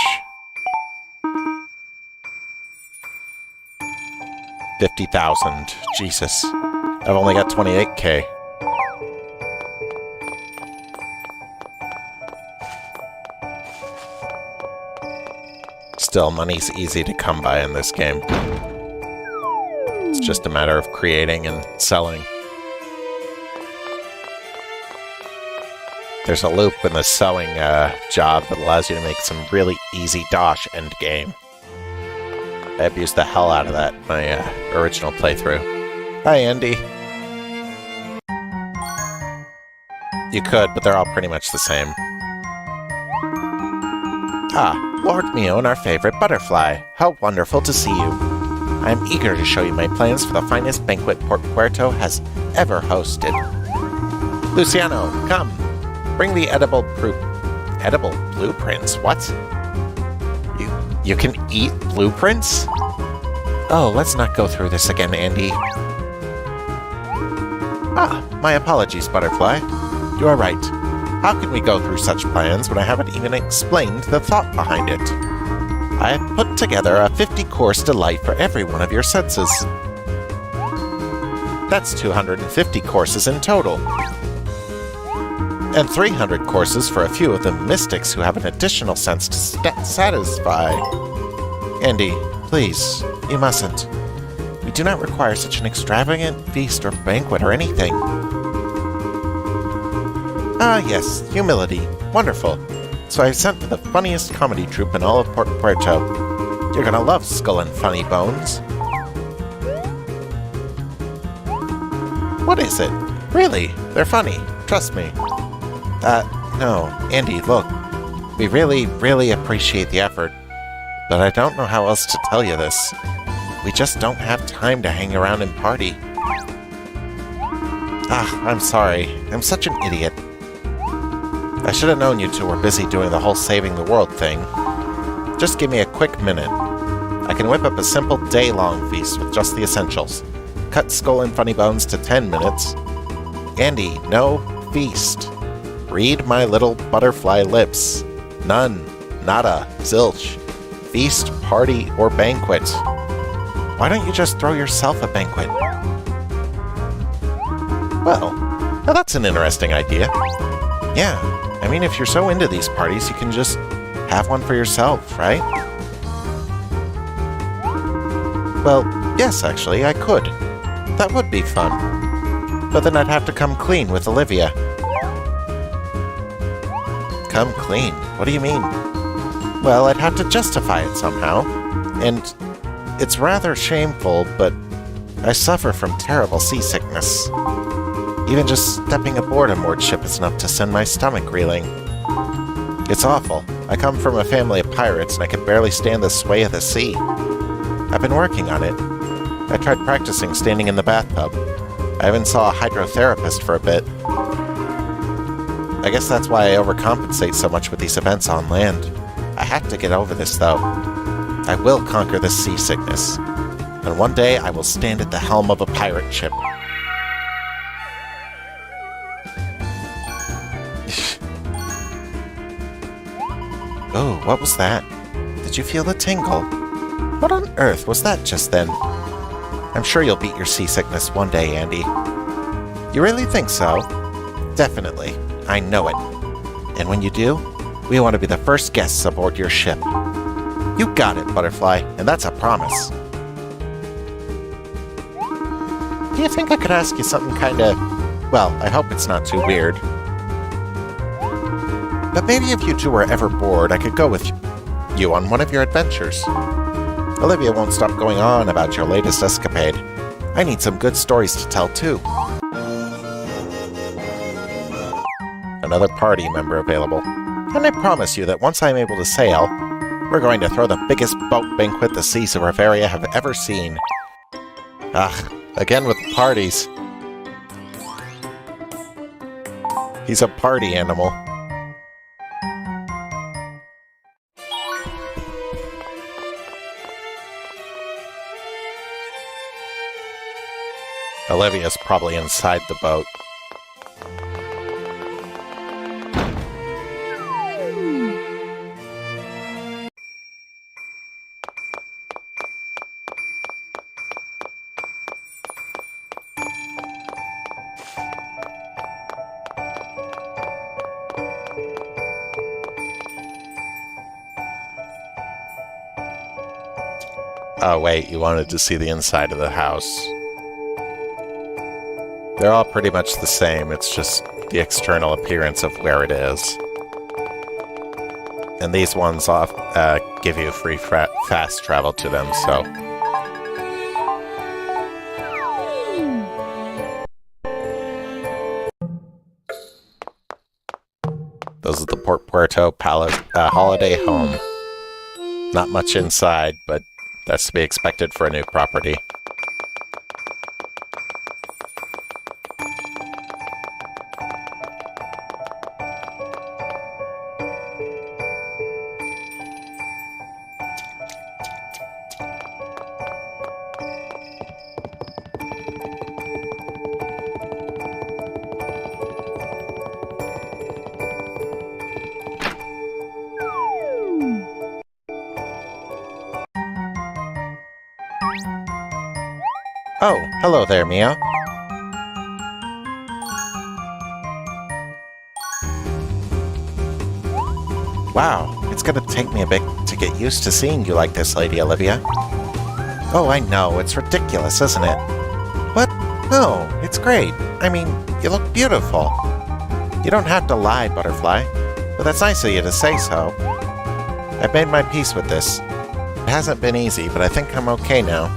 50,000. Jesus. I've only got 28k. Still, money's easy to come by in this game. It's just a matter of creating and selling. There's a loop in the sewing job that allows you to make some really easy dosh endgame. I abused the hell out of that in my original playthrough. Hi, Andy. You could, but they're all pretty much the same. Ah, Lord Mio and our favorite butterfly. How wonderful to see you. I am eager to show you my plans for the finest banquet Port Puerto has ever hosted. Luciano, come. Bring the edible blueprints. What? You can eat blueprints? Oh, let's not go through this again, Andy. Ah, my apologies, Butterfly. You are right. How can we go through such plans when I haven't even explained the thought behind it? I have put together a 50-course delight for every one of your senses. That's 250 courses in total. And 300 courses for a few of the mystics who have an additional sense to satisfy. Andy, please, you mustn't. We do not require such an extravagant feast or banquet or anything. Ah, yes, humility. Wonderful. So I've sent for the funniest comedy troupe in all of Puerto. You're gonna love Skull and Funny Bones. What is it? Really, they're funny. Trust me. No. Andy, look. We really, really appreciate the effort. But I don't know how else to tell you this. We just don't have time to hang around and party. I'm sorry. I'm such an idiot. I should have known you two were busy doing the whole saving the world thing. Just give me a quick minute. I can whip up a simple day-long feast with just the essentials. Cut Skull and Funny Bones to 10 minutes. Andy, no feast. Read my little butterfly lips. None, nada, zilch. Feast, party, or banquet. Why don't you just throw yourself a banquet? Well, now that's an interesting idea. Yeah, I mean, if you're so into these parties, you can just have one for yourself, right? Well, yes, actually, I could. That would be fun. But then I'd have to come clean with Olivia. Come clean? What do you mean? Well, I'd have to justify it somehow. And it's rather shameful, but I suffer from terrible seasickness. Even just stepping aboard a moored ship is enough to send my stomach reeling. It's awful. I come from a family of pirates and I can barely stand the sway of the sea. I've been working on it. I tried practicing standing in the bathtub. I even saw a hydrotherapist for a bit. I guess that's why I overcompensate so much with these events on land. I have to get over this, though. I will conquer this seasickness. And one day I will stand at the helm of a pirate ship. Oh, what was that? Did you feel a tingle? What on earth was that just then? I'm sure you'll beat your seasickness one day, Andy. You really think so? Definitely. I know it. And when you do, we want to be the first guests aboard your ship. You got it, Butterfly, and that's a promise. Do you think I could ask you something kinda... Well, I hope it's not too weird. But maybe if you two were ever bored, I could go with you on one of your adventures. Olivia won't stop going on about your latest escapade. I need some good stories to tell, too. Another party member available. And I promise you that once I'm able to sail, we're going to throw the biggest boat banquet the seas of Riveria have ever seen. Ugh, again with the parties. He's a party animal. Olivia's probably inside the boat. Oh wait, you wanted to see the inside of the house. They're all pretty much the same, it's just the external appearance of where it is. And these ones give you free fast travel to them, so... Those are the Port Puerto holiday home. Not much inside, but that's to be expected for a new property. Oh, hello there, Mia. Wow, it's gonna take me a bit to get used to seeing you like this, Lady Olivia. Oh, I know, it's ridiculous, isn't it? What? No, it's great. I mean, you look beautiful. You don't have to lie, Butterfly, but that's nice of you to say so. I've made my peace with this. It hasn't been easy, but I think I'm okay now.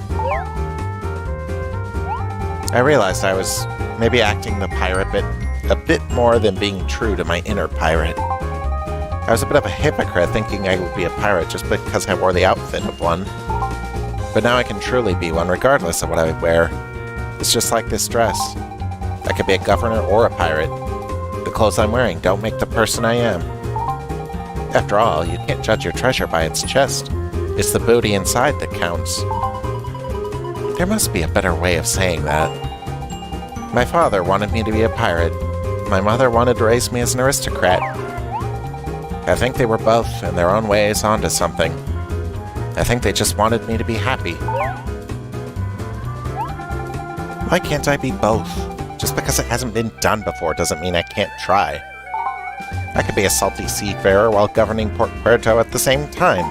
I realized I was maybe acting the pirate a bit more than being true to my inner pirate. I was a bit of a hypocrite thinking I would be a pirate just because I wore the outfit of one. But now I can truly be one regardless of what I wear. It's just like this dress. I could be a governor or a pirate. The clothes I'm wearing don't make the person I am. After all, you can't judge your treasure by its chest. It's the booty inside that counts. There must be a better way of saying that. My father wanted me to be a pirate. My mother wanted to raise me as an aristocrat. I think they were both, in their own ways, onto something. I think they just wanted me to be happy. Why can't I be both? Just because it hasn't been done before doesn't mean I can't try. I could be a salty seafarer while governing Port Puerto at the same time.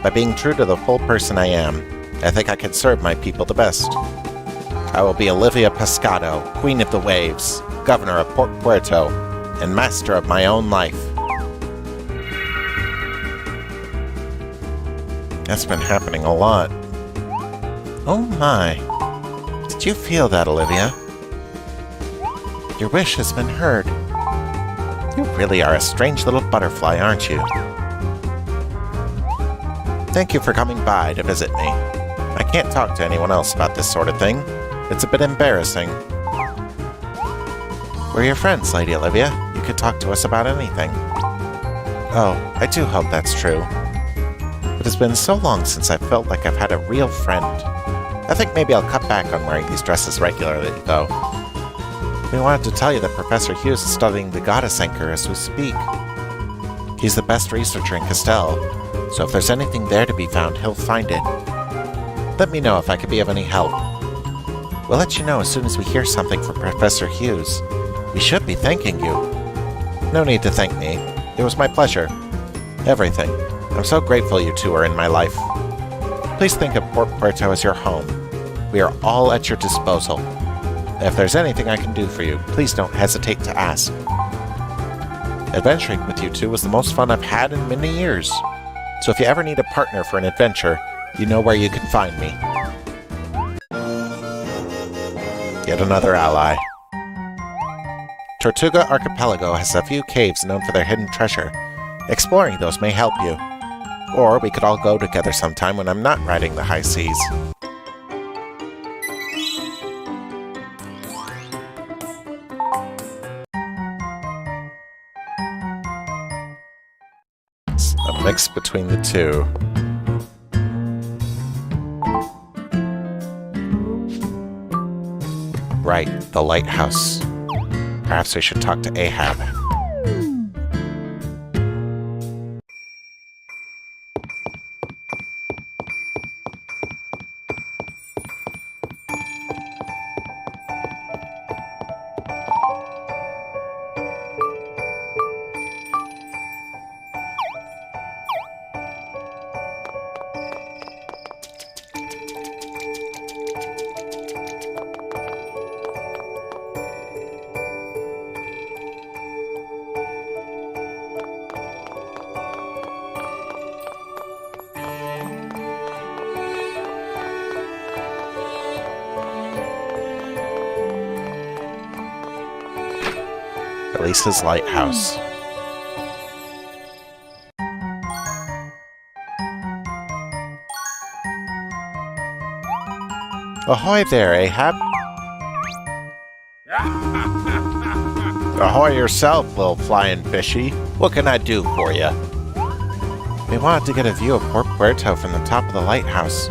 By being true to the full person I am, I think I can serve my people the best. I will be Olivia Pescado, Queen of the Waves, Governor of Port Puerto, and Master of my own life. That's been happening a lot. Oh my. Did you feel that, Olivia? Your wish has been heard. You really are a strange little butterfly, aren't you? Thank you for coming by to visit me. I can't talk to anyone else about this sort of thing. It's a bit embarrassing. We're your friends, Lady Olivia. You could talk to us about anything. Oh, I do hope that's true. It has been so long since I've felt like I've had a real friend. I think maybe I'll cut back on wearing these dresses regularly, though. We wanted to tell you that Professor Hughes is studying the goddess anchor as we speak. He's the best researcher in Castele, so if there's anything there to be found, he'll find it. Let me know if I could be of any help. We'll let you know as soon as we hear something from Professor Hughes. We should be thanking you. No need to thank me. It was my pleasure. Everything. I'm so grateful you two are in my life. Please think of Port Puerto as your home. We are all at your disposal. If there's anything I can do for you, please don't hesitate to ask. Adventuring with you two was the most fun I've had in many years. So if you ever need a partner for an adventure, you know where you can find me. Yet another ally. Tortuga Archipelago has a few caves known for their hidden treasure. Exploring those may help you. Or we could all go together sometime when I'm not riding the high seas. It's a mix between the two. Right, the lighthouse. Perhaps we should talk to Ahab. Lisa's lighthouse. Ahoy there, Ahab. Ahoy yourself, little flying fishy. What can I do for you? We wanted to get a view of Port Puerto from the top of the lighthouse.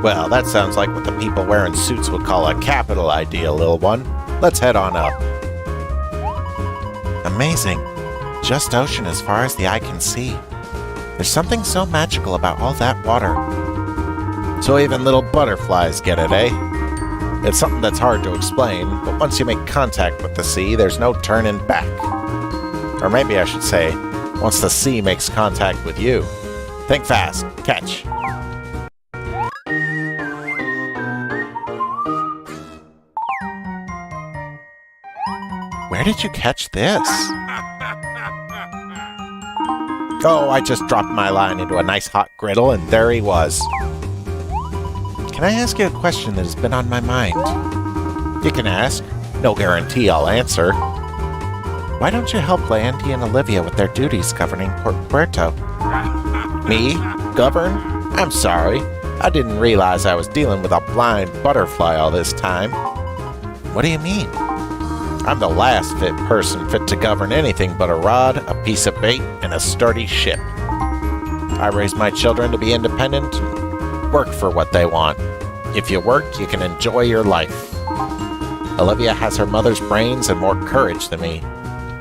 Well, that sounds like what the people wearing suits would call a capital idea, little one. Let's head on up. Amazing. Just ocean as far as the eye can see. There's something so magical about all that water. So even little butterflies get it, eh? It's something that's hard to explain, but once you make contact with the sea, there's no turning back. Or maybe I should say, once the sea makes contact with you. Think fast. Catch. Where did you catch this? Oh, I just dropped my line into a nice hot griddle, and there he was. Can I ask you a question that has been on my mind? You can ask. No guarantee I'll answer. Why don't you help Landy and Olivia with their duties governing Port Puerto? Me? Govern? I'm sorry. I didn't realize I was dealing with a blind butterfly all this time. What do you mean? I'm the last person fit to govern anything but a rod, a piece of bait, and a sturdy ship. I raise my children to be independent and work for what they want. If you work, you can enjoy your life. Olivia has her mother's brains and more courage than me.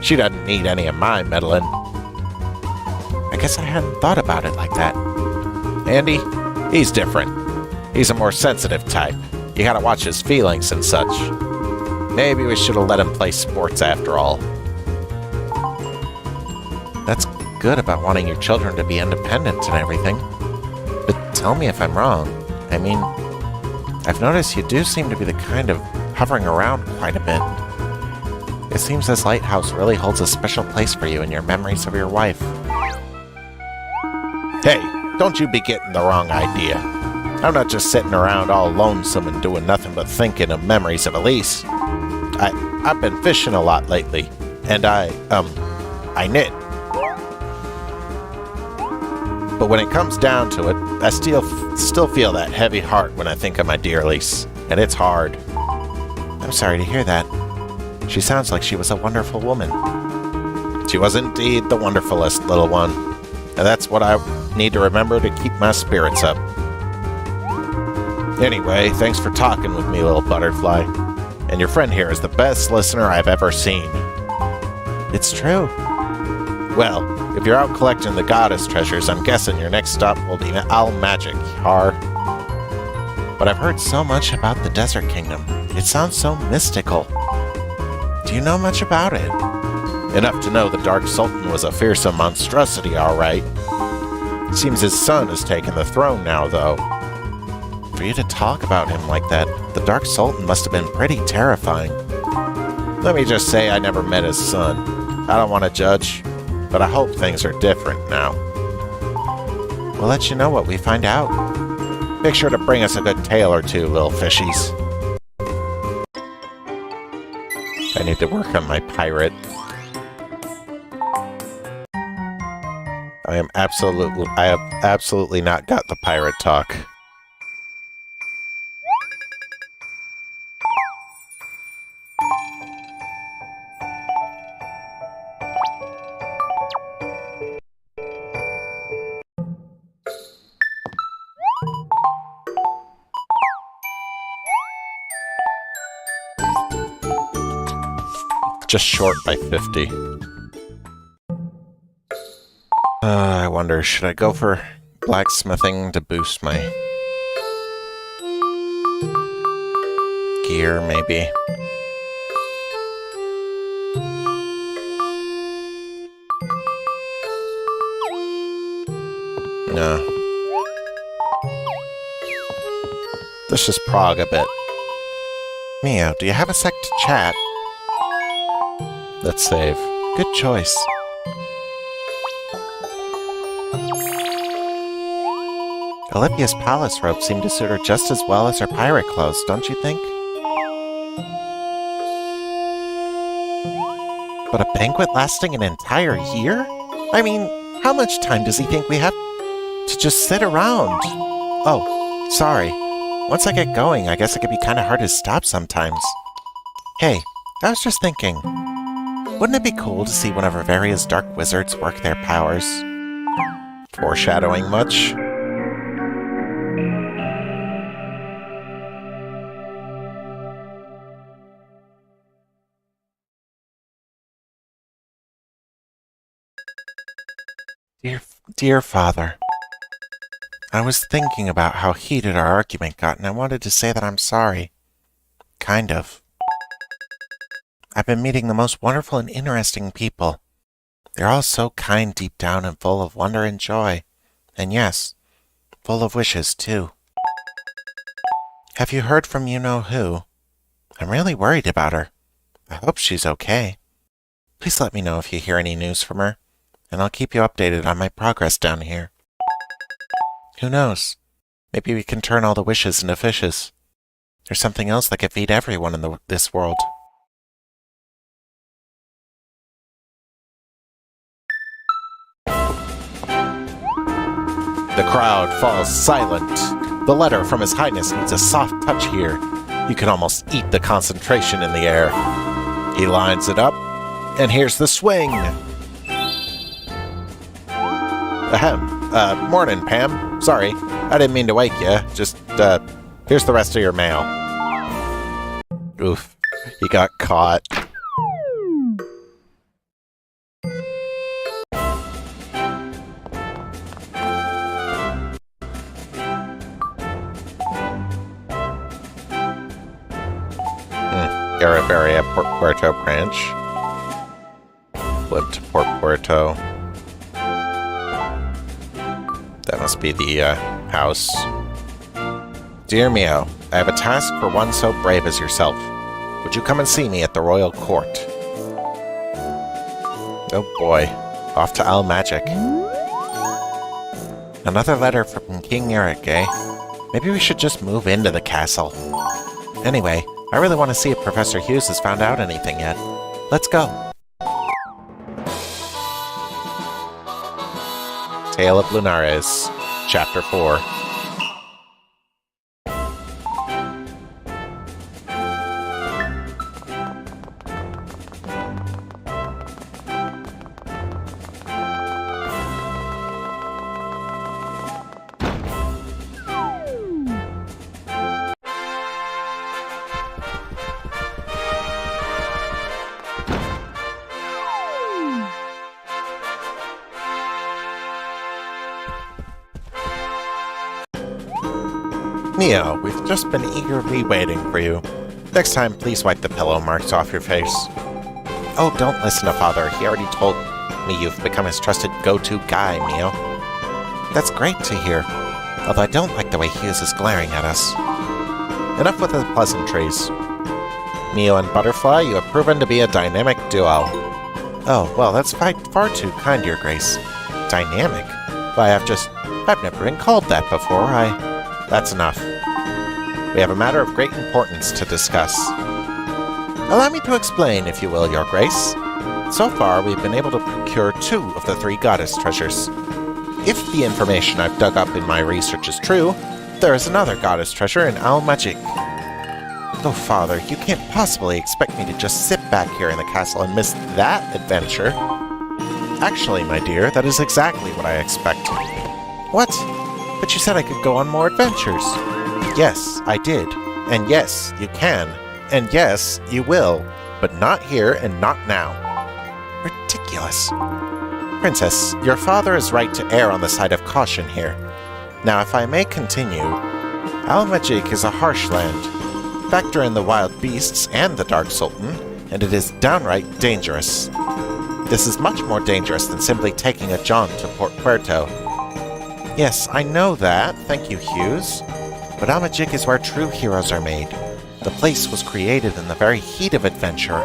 She doesn't need any of my meddling. I guess I hadn't thought about it like that. Andy, he's different. He's a more sensitive type. You gotta watch his feelings and such. Maybe we should have let him play sports after all. That's good about wanting your children to be independent and everything. But tell me if I'm wrong. I mean, I've noticed you do seem to be the kind of hovering around quite a bit. It seems this lighthouse really holds a special place for you in your memories of your wife. Hey, don't you be getting the wrong idea. I'm not just sitting around all lonesome and doing nothing but thinking of memories of Elise. I've been fishing a lot lately, and I knit. But when it comes down to it, I still feel that heavy heart when I think of my dear Elise, and it's hard. I'm sorry to hear that. She sounds like she was a wonderful woman. She was indeed the wonderfulest little one, and that's what I need to remember to keep my spirits up. Anyway, thanks for talking with me, little butterfly. And your friend here is the best listener I've ever seen. It's true. Well, if you're out collecting the goddess treasures, I'm guessing your next stop will be Owl Magic, har. But I've heard so much about the Desert Kingdom. It sounds so mystical. Do you know much about it? Enough to know the Dark Sultan was a fearsome monstrosity, all right. Seems his son has taken the throne now, though. For you to talk about him like that, the Dark Sultan must have been pretty terrifying. Let me just say I never met his son. I don't want to judge, but I hope things are different now. We'll let you know what we find out. Make sure to bring us a good tale or two, little fishies. I need to work on my pirate. I have absolutely not got the pirate talk. Just short by 50. I wonder, should I go for blacksmithing to boost my gear, maybe? No. Let's just prog a bit. Mio, do you have a sec to chat? Let's save. Good choice. Olivia's palace robe seemed to suit her just as well as her pirate clothes, don't you think? But a banquet lasting an entire year? I mean, how much time does he think we have to just sit around? Oh, sorry. Once I get going, I guess it could be kind of hard to stop sometimes. Hey, I was just thinking, wouldn't it be cool to see one of our various dark wizards work their powers? Foreshadowing much? Dear Father, I was thinking about how heated our argument got, and I wanted to say that I'm sorry. Kind of. I've been meeting the most wonderful and interesting people. They're all so kind deep down and full of wonder and joy. And yes, full of wishes, too. Have you heard from you-know-who? I'm really worried about her. I hope she's okay. Please let me know if you hear any news from her, and I'll keep you updated on my progress down here. Who knows? Maybe we can turn all the wishes into fishes. There's something else that could feed everyone in this world. The crowd falls silent. The letter from His Highness needs a soft touch here. You can almost eat the concentration in the air. He lines it up, and here's the swing. Ahem. Morning, Pam. Sorry, I didn't mean to wake you. Just, here's the rest of your mail. Oof, he got caught. Area Port Puerto branch. Flip to Port Puerto. That must be the house. Dear Mio, I have a task for one so brave as yourself. Would you come and see me at the royal court? Oh boy, off to Al Magic. Another letter from King Eric, eh? Maybe we should just move into the castle. Anyway, I really want to see if Professor Hughes has found out anything yet. Let's go. Tale of Lunares, Chapter 4. Mio, we've just been eagerly waiting for you. Next time, please wipe the pillow marks off your face. Oh, don't listen to Father. He already told me you've become his trusted go-to guy, Mio. That's great to hear, although I don't like the way Hughes is glaring at us. Enough with the pleasantries. Mio and Butterfly, you have proven to be a dynamic duo. Oh, well, that's far too kind, Your Grace. Dynamic? Why, I've never been called that before. That's enough. We have a matter of great importance to discuss. Allow me to explain, if you will, Your Grace. So far, we've been able to procure 2 of the 3 goddess treasures. If the information I've dug up in my research is true, there is another goddess treasure in Al Magic. Oh, Father, you can't possibly expect me to just sit back here in the castle and miss that adventure. Actually, my dear, that is exactly what I expect. What? But you said I could go on more adventures. Yes, I did. And yes, you can. And yes, you will. But not here and not now. Ridiculous. Princess, your father is right to err on the side of caution here. Now, if I may continue, Al Magic is a harsh land. Factor in the wild beasts and the Dark Sultan, and it is downright dangerous. This is much more dangerous than simply taking a jaunt to Port Puerto. Yes, I know that, thank you, Hughes. But Al Magic is where true heroes are made. The place was created in the very heat of adventure.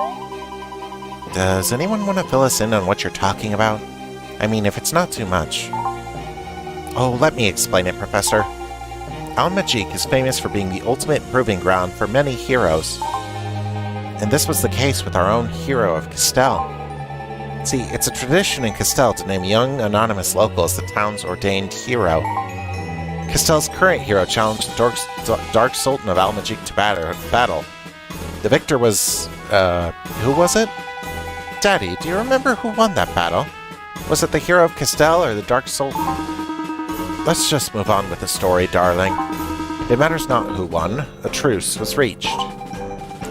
Does anyone want to fill us in on what you're talking about? I mean, if it's not too much. Oh, let me explain it, Professor. Al Magic is famous for being the ultimate proving ground for many heroes. And this was the case with our own hero of Castele. See, it's a tradition in Castele to name young, anonymous locals the town's ordained hero. Castele's current hero challenged the Dark Sultan of Al Magic to battle. The victor was, who was it? Daddy, do you remember who won that battle? Was it the hero of Castele or the Dark Sultan? Let's just move on with the story, darling. It matters not who won. A truce was reached.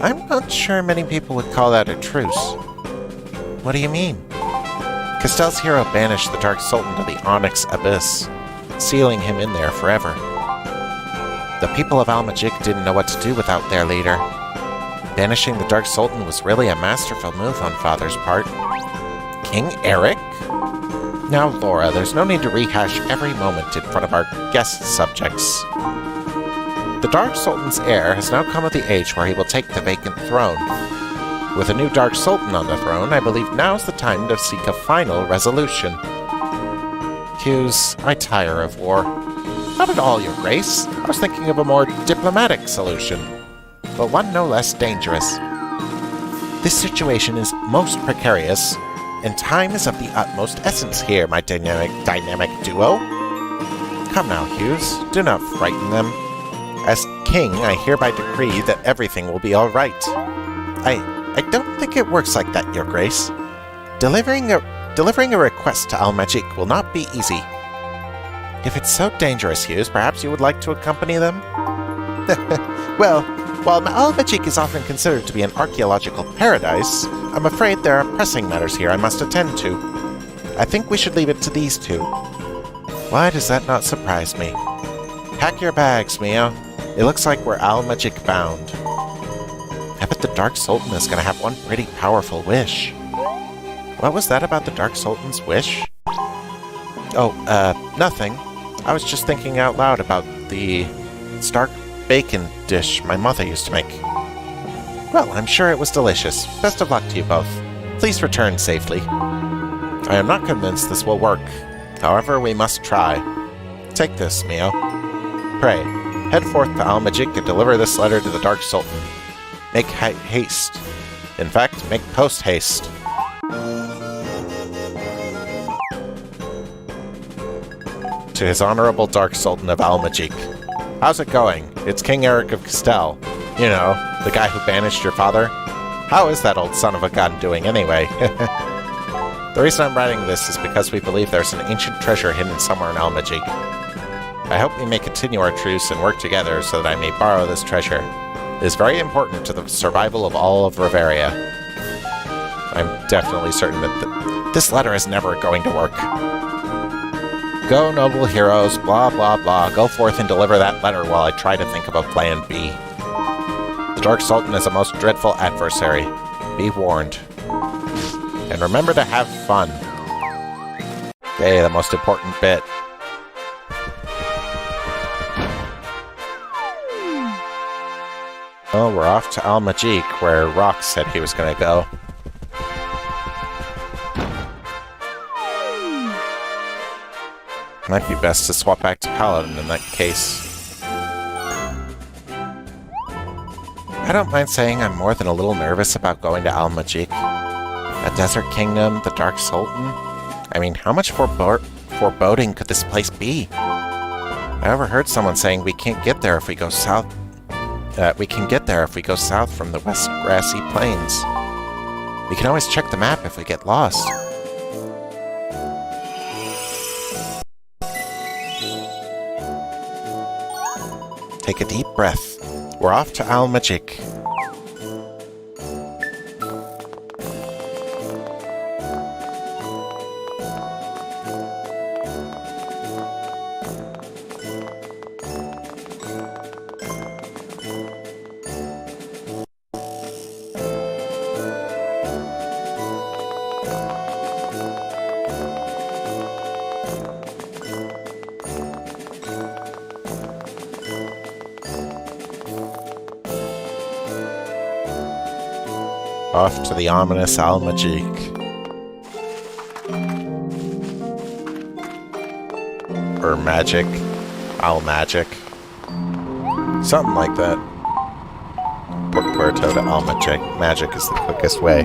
I'm not sure many people would call that a truce. What do you mean? Castele's hero banished the Dark Sultan to the Onyx Abyss. sealing him in there forever. The people of Al-Majik didn't know what to do without their leader. Banishing the Dark Sultan was really a masterful move on Father's part. King Eric? Now, Laura, there's no need to rehash every moment in front of our guest subjects. The Dark Sultan's heir has now come of the age where he will take the vacant throne. With a new Dark Sultan on the throne, I believe now's the time to seek a final resolution. Hughes, I tire of war. Not at all, Your Grace. I was thinking of a more diplomatic solution, but one no less dangerous. This situation is most precarious, and time is of the utmost essence here, my dynamic duo. Come now, Hughes, do not frighten them. As king, I hereby decree that everything will be all right. I don't think it works like that, Your Grace. Delivering a request to Al-Majik will not be easy. If it's so dangerous, Hughes, perhaps you would like to accompany them? Well, while Al-Majik is often considered to be an archaeological paradise, I'm afraid there are pressing matters here I must attend to. I think we should leave it to these two. Why does that not surprise me? Pack your bags, Mio. It looks like we're Al-Majik bound. I bet the Dark Sultan is going to have one pretty powerful wish. What was that about the Dark Sultan's wish? Oh, nothing. I was just thinking out loud about the stark bacon dish my mother used to make. Well, I'm sure it was delicious. Best of luck to you both. Please return safely. I am not convinced this will work. However, we must try. Take this, Mio. Pray, head forth to Al-Majik and deliver this letter to the Dark Sultan. Make haste. In fact, make post-haste. To His Honorable Dark Sultan of Al-Majik. How's it going? It's King Eric of Castele. You know, the guy who banished your father. How is that old son of a gun doing anyway? The reason I'm writing this is because we believe there's an ancient treasure hidden somewhere in Al-Majik. I hope we may continue our truce and work together so that I may borrow this treasure. It is very important to the survival of all of Riveria. I'm definitely certain that this letter is never going to work. Go, noble heroes, blah blah blah, go forth and deliver that letter while I try to think of a plan B. The Dark Sultan is a most dreadful adversary. Be warned. And remember to have fun. Okay, the most important bit. Well, we're off to Al-Majik, where Rock said he was going to go. Might be best to swap back to Paladin in that case. I don't mind saying I'm more than a little nervous about going to Al-Majik. A desert kingdom, the Dark Sultan. I mean, how much foreboding could this place be? I overheard someone saying we can't get there if we go south. We can get there if we go south from the West Grassy Plains. We can always check the map if we get lost. Take a deep breath. We're off to Al-Majik. Off to the ominous Al-Majik. Or Magic. Al-Magic. Something like that. Port Puerto to Al-Majik. Magic is the quickest way.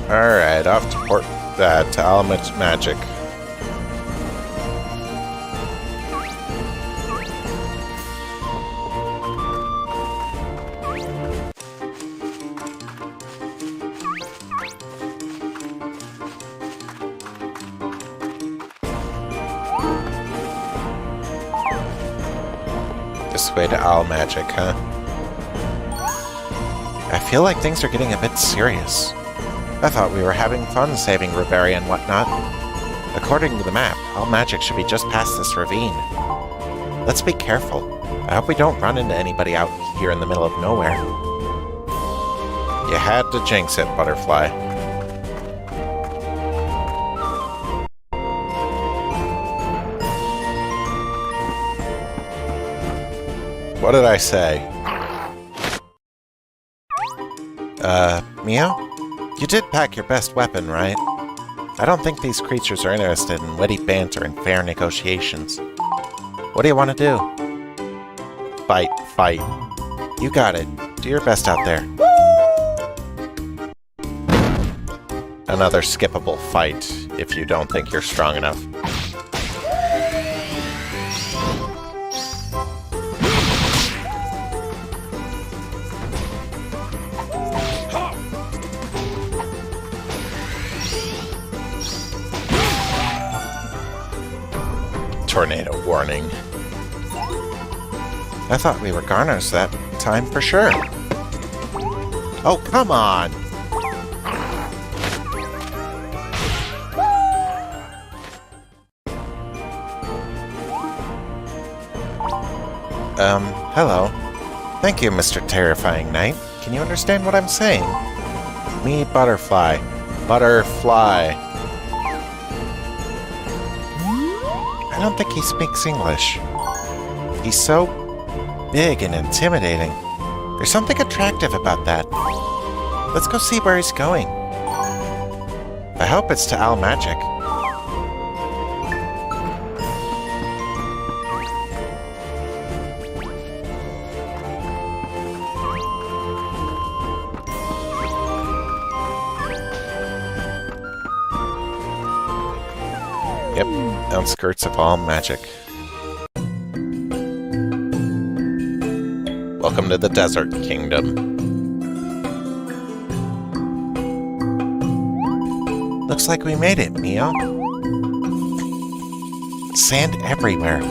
Alright, off to port to Element Magic. This way to Owl Magic, huh? I feel like things are getting a bit serious. I thought we were having fun saving Riveria and whatnot. According to the map, Owl Magic should be just past this ravine. Let's be careful. I hope we don't run into anybody out here in the middle of nowhere. You had to jinx it, Butterfly. What did I say? Meow? You did pack your best weapon, right? I don't think these creatures are interested in witty banter and fair negotiations. What do you want to do? Fight, fight. You got it. Do your best out there. Another skippable fight, if you don't think you're strong enough. Tornado warning. I thought we were Garners that time for sure. Oh, come on! Hello. Thank you, Mr. Terrifying Knight. Can you understand what I'm saying? Me, Butterfly. Butterfly. I don't think he speaks English. He's so big and intimidating. There's something attractive about that. Let's go see where he's going. I hope it's to Owl Magic. Yep, outskirts of Owl Magic. Welcome to the Desert Kingdom. Looks like we made it, Meow. Sand everywhere.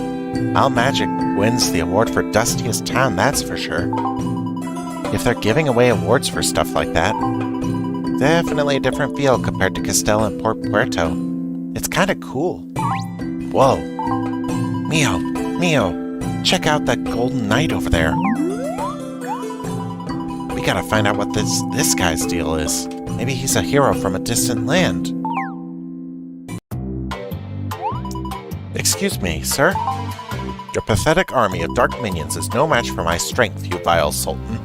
Owl Magic wins the award for Dustiest Town, that's for sure. If they're giving away awards for stuff like that, definitely a different feel compared to Castele and Port Puerto. It's kinda cool. Whoa. Meow, Meow, check out that golden knight over there. We gotta find out what this guy's deal is. Maybe he's a hero from a distant land. Excuse me, sir? Your pathetic army of dark minions is no match for my strength, you vile sultan.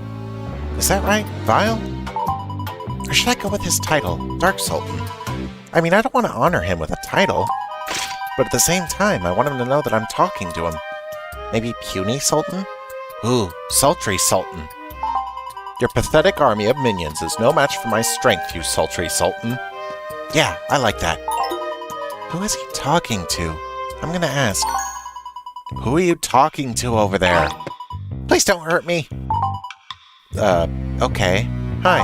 Is that right, vile? Or should I go with his title, Dark Sultan? I mean, I don't want to honor him with a title, but at the same time, I want him to know that I'm talking to him. Maybe Puny Sultan? Ooh, Sultry Sultan. Your pathetic army of minions is no match for my strength, you sultry sultan. Yeah, I like that. Who is he talking to? I'm gonna ask. Who are you talking to over there? Please don't hurt me. Okay. Hi.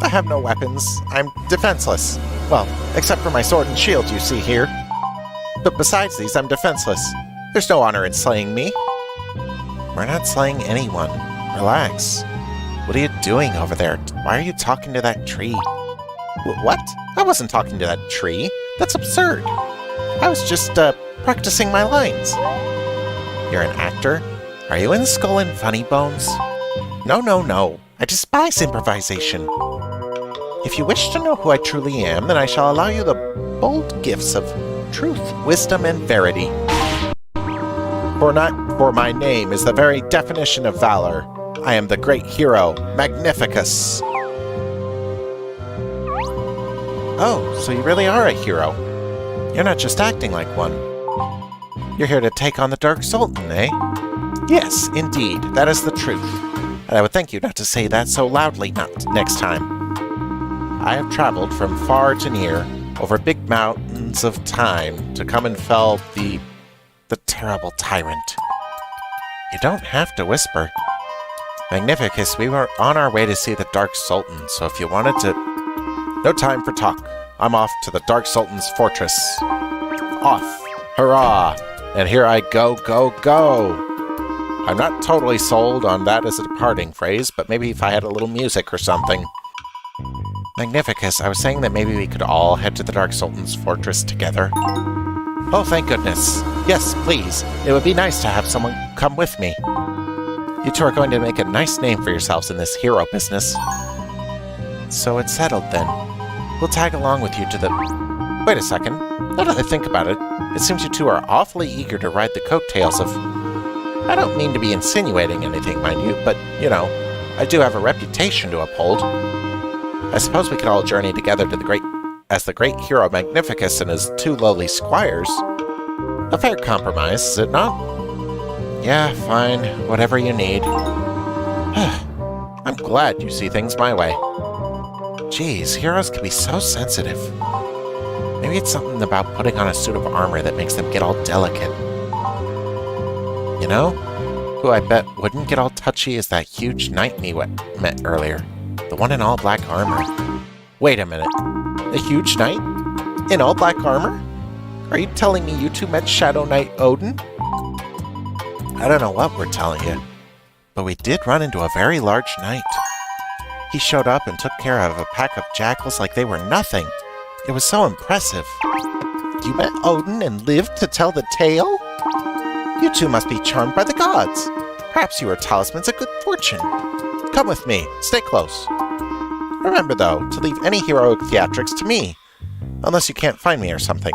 I have no weapons. I'm defenseless. Well, except for my sword and shield you see here. But besides these, I'm defenseless. There's no honor in slaying me. We're not slaying anyone. Relax. What are you doing over there? Why are you talking to that tree? What? I wasn't talking to that tree. That's absurd. I was just, practicing my lines. You're an actor? Are you in Skull and Funny Bones? No, no, no. I despise improvisation. If you wish to know who I truly am, then I shall allow you the bold gifts of truth, wisdom, and verity. For my name is the very definition of valor. I am the great hero, Magnificus. Oh, so you really are a hero. You're not just acting like one. You're here to take on the Dark Sultan, eh? Yes, indeed, that is the truth. And I would thank you not to say that so loudly next time. I have traveled from far to near, over big mountains of time, to come and fell the terrible tyrant. You don't have to whisper. Magnificus, we were on our way to see the Dark Sultan, so if you wanted to... No time for talk. I'm off to the Dark Sultan's fortress. Off! Hurrah! And here I go, go, go! I'm not totally sold on that as a departing phrase, but maybe if I had a little music or something. Magnificus, I was saying that maybe we could all head to the Dark Sultan's fortress together. Oh, thank goodness. Yes, please. It would be nice to have someone come with me. You two are going to make a nice name for yourselves in this hero business. So it's settled then. We'll tag along with you to the... Wait a second. Now that I think about it, it seems you two are awfully eager to ride the coattails of... I don't mean to be insinuating anything, mind you, but, you know, I do have a reputation to uphold. I suppose we could all journey together to the great hero Magnificus and his two lowly squires. A fair compromise, is it not? Yeah, fine. Whatever you need. I'm glad you see things my way. Geez, heroes can be so sensitive. Maybe it's something about putting on a suit of armor that makes them get all delicate. You know, who I bet wouldn't get all touchy is that huge knight we met earlier. The one in all black armor. Wait a minute. A huge knight? In all black armor? Are you telling me you two met Shadow Knight Odin? I don't know what we're telling you, but we did run into a very large knight. He showed up and took care of a pack of jackals like they were nothing. It was so impressive. You met Odin and lived to tell the tale? You two must be charmed by the gods. Perhaps you are talismans of good fortune. Come with me. Stay close. Remember, though, to leave any heroic theatrics to me, unless you can't find me or something.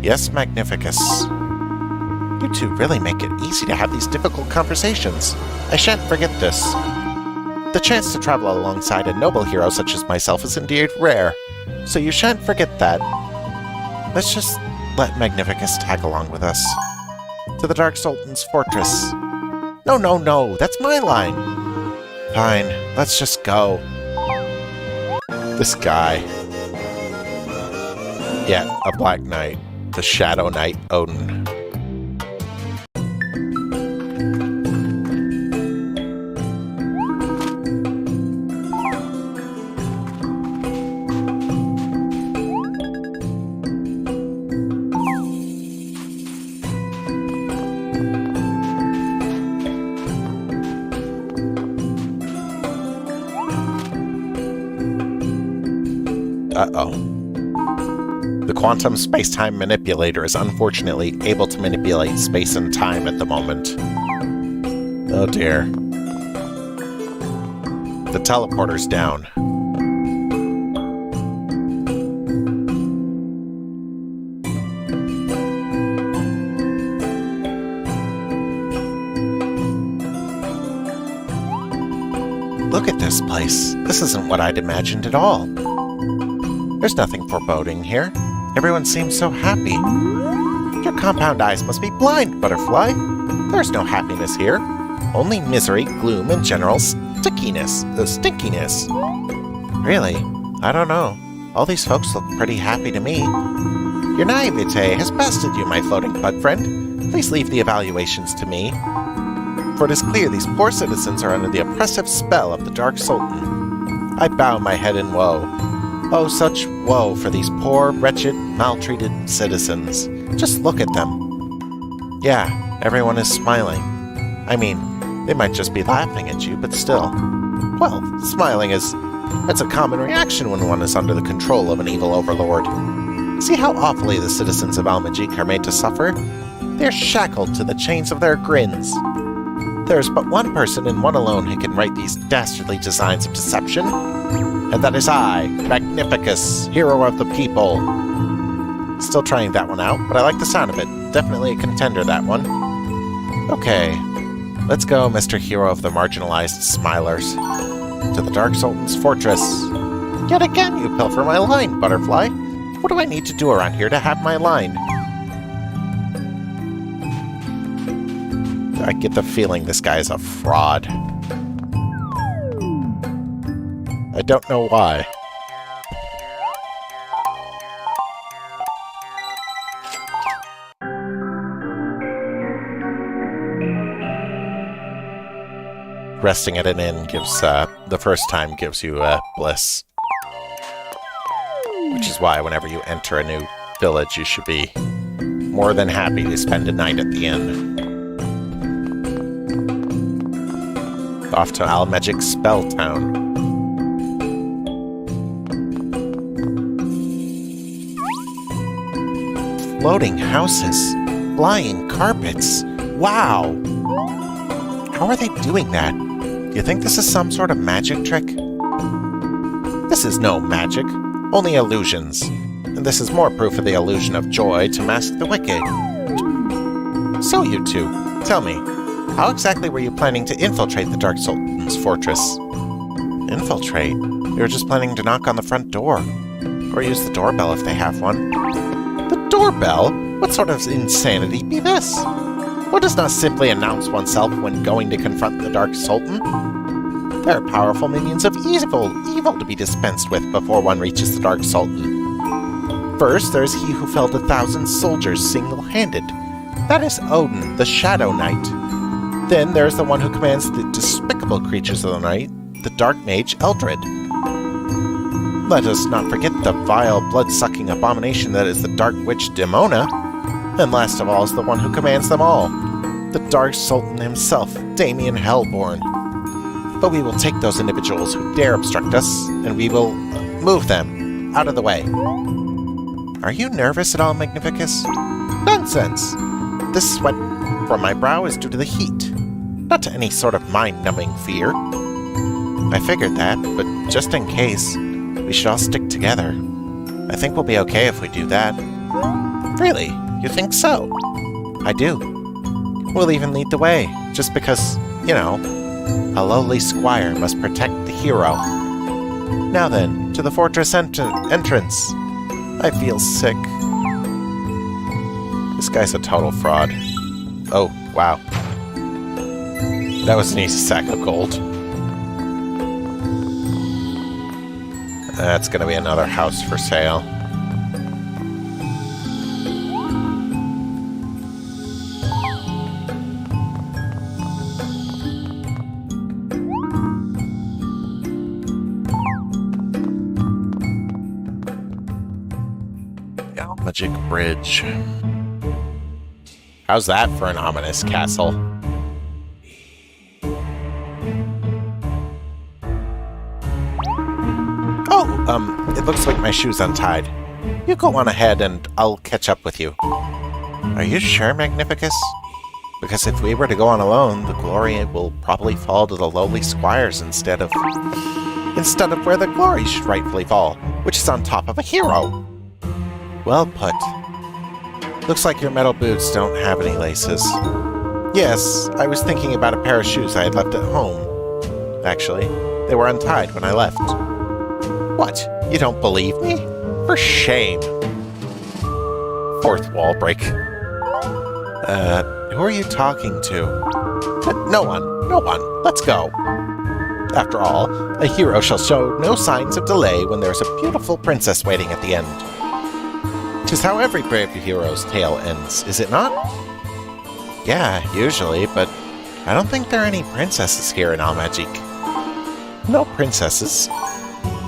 Yes, Magnificus. You two really make it easy to have these difficult conversations. I shan't forget this. The chance to travel alongside a noble hero such as myself is indeed rare, so you shan't forget that. Let's just let Magnificus tag along with us. To the Dark Sultan's fortress. No, no, no, that's my line. Fine, let's just go. This guy. Yeah, a Black Knight. The Shadow Knight Odin. Uh-oh. The quantum space-time manipulator is unfortunately able to manipulate space and time at the moment. Oh dear. The teleporter's down. Look at this place. This isn't what I'd imagined at all. There's nothing foreboding here. Everyone seems so happy. Your compound eyes must be blind, Butterfly. There's no happiness here. Only misery, gloom, and general stinkiness. Really? I don't know. All these folks look pretty happy to me. Your naivete has bested you, my floating bud friend. Please leave the evaluations to me. For it is clear these poor citizens are under the oppressive spell of the Dark Sultan. I bow my head in woe. Oh, such woe for these poor, wretched, maltreated citizens. Just look at them. Yeah, everyone is smiling. I mean, they might just be laughing at you, but still. Well, smiling that's a common reaction when one is under the control of an evil overlord. See how awfully the citizens of Almagic are made to suffer? They're shackled to the chains of their grins. There's but one person and one alone who can write these dastardly designs of deception. And that is I, Magnificus, hero of the people. Still trying that one out, but I like the sound of it. Definitely a contender, that one. Okay, let's go, Mr. Hero of the Marginalized Smilers. To the Dark Sultan's fortress. Yet again, you pilfer my line, Butterfly. What do I need to do around here to have my line? I get the feeling this guy is a fraud. I don't know why. resting at an inn gives, the first time gives you, bliss. Which is why whenever you enter a new village, you should be more than happy to spend a night at the inn. Off to Almagic Spell Town. Floating houses, flying carpets. Wow! How are they doing that? Do you think this is some sort of magic trick? This is no magic, only illusions. And this is more proof of the illusion of joy to mask the wicked. So you two, tell me, how exactly were you planning to infiltrate the Dark Sultan's fortress? Infiltrate? We were just planning to knock on the front door. Or use the doorbell if they have one. The doorbell? What sort of insanity be this? One does not simply announce oneself when going to confront the Dark Sultan. There are powerful minions of evil to be dispensed with before one reaches the Dark Sultan. First, there is he who felled 1,000 soldiers single-handed. That is Odin, the Shadow Knight. Then there is the one who commands the despicable creatures of the night, the Dark Mage Eldred. Let us not forget the vile, blood-sucking abomination that is the Dark Witch Demona. And last of all is the one who commands them all, the Dark Sultan himself, Damien Hellborn. But we will take those individuals who dare obstruct us, and we will move them out of the way. Are you nervous at all, Magnificus? Nonsense! This sweat from my brow is due to the heat, not to any sort of mind-numbing fear. I figured that, but just in case, we should all stick together. I think we'll be okay if we do that. Really? You think so? I do. We'll even lead the way, just because, you know, a lowly squire must protect the hero. Now then, to the fortress entrance. I feel sick. This guy's a total fraud. Oh, wow. That was an easy sack of gold. That's gonna be another house for sale. Magic Bridge. How's that for an ominous castle? Oh, it looks like my shoe's untied. You go on ahead and I'll catch up with you. Are you sure, Magnificus? Because if we were to go on alone, the glory will probably fall to the lowly squires instead of where the glory should rightfully fall, which is on top of a hero. Well put. Looks like your metal boots don't have any laces. Yes, I was thinking about a pair of shoes I had left at home. Actually, they were untied when I left. What? You don't believe me? For shame. Fourth wall break. Who are you talking to? No one. Let's go. After all, a hero shall show no signs of delay when there's a beautiful princess waiting at the end. 'Tis how every brave hero's tale ends, is it not? Yeah, usually, but I don't think there are any princesses here in Almagic. No princesses?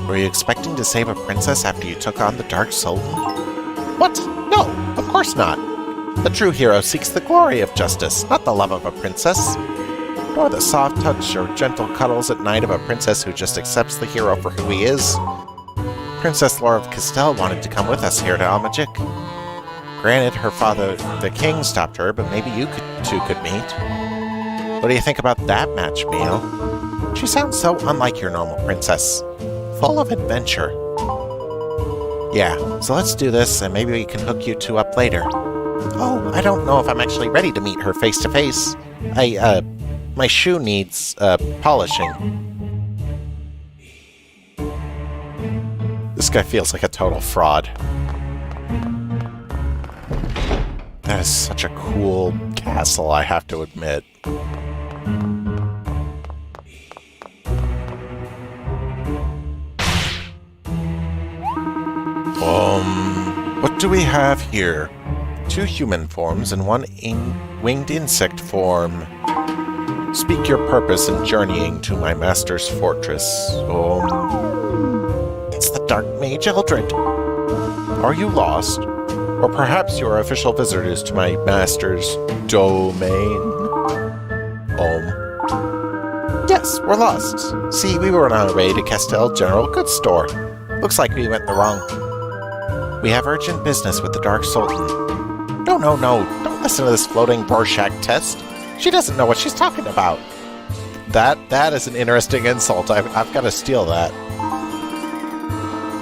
Were you expecting to save a princess after you took on the Dark Sultan? What? No, of course not. The true hero seeks the glory of justice, not the love of a princess. Nor the soft touch or gentle cuddles at night of a princess who just accepts the hero for who he is. Princess Laura of Castele wanted to come with us here to Almagic. Granted, her father, the king, stopped her, but maybe you two could meet. What do you think about that match, Miel? She sounds so unlike your normal princess. Full of adventure. Yeah, so let's do this, and maybe we can hook you two up later. Oh, I don't know if I'm actually ready to meet her face to face. My shoe needs, polishing. This guy feels like a total fraud. That is such a cool castle, I have to admit. What do we have here? 2 human forms and 1 winged insect form. Speak your purpose in journeying to my master's fortress. It's the Dark Mage Eldred. Are you lost? Or perhaps you are official visitors to my master's domain? Yes, we're lost. See, we were on our way to Castele General Goods Store. Looks like we went the wrong. We have urgent business with the Dark Sultan. No. Don't listen to this floating Rorschach test. She doesn't know what she's talking about. That is an interesting insult. I've got to steal that.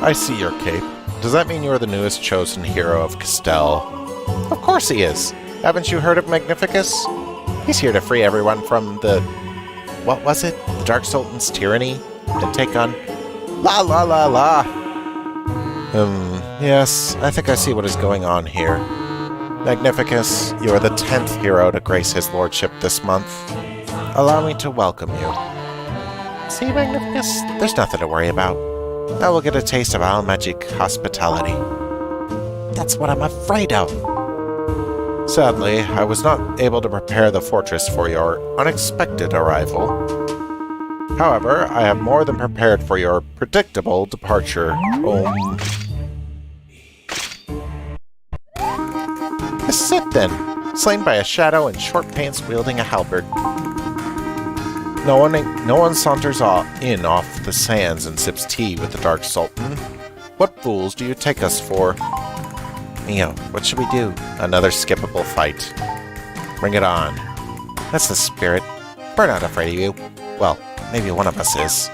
I see your cape. Does that mean you're the newest chosen hero of Castele? Of course he is. Haven't you heard of Magnificus? He's here to free everyone from the... what was it? The Dark Sultan's tyranny? And take on... La. Yes, I think I see what is going on here. Magnificus, you are the 10th hero to grace his lordship this month. Allow me to welcome you. See, Magnificus, there's nothing to worry about. I will get a taste of our magic hospitality. That's what I'm afraid of. Sadly, I was not able to prepare the fortress for your unexpected arrival. However, I have more than prepared for your predictable departure. Sit then, slain by a shadow in short pants wielding a halberd. No one saunters in off the sands and sips tea with the Dark Sultan. What fools do you take us for? Mio, what should we do? Another skippable fight. Bring it on. That's the spirit. We're not afraid of you. Well, maybe one of us is.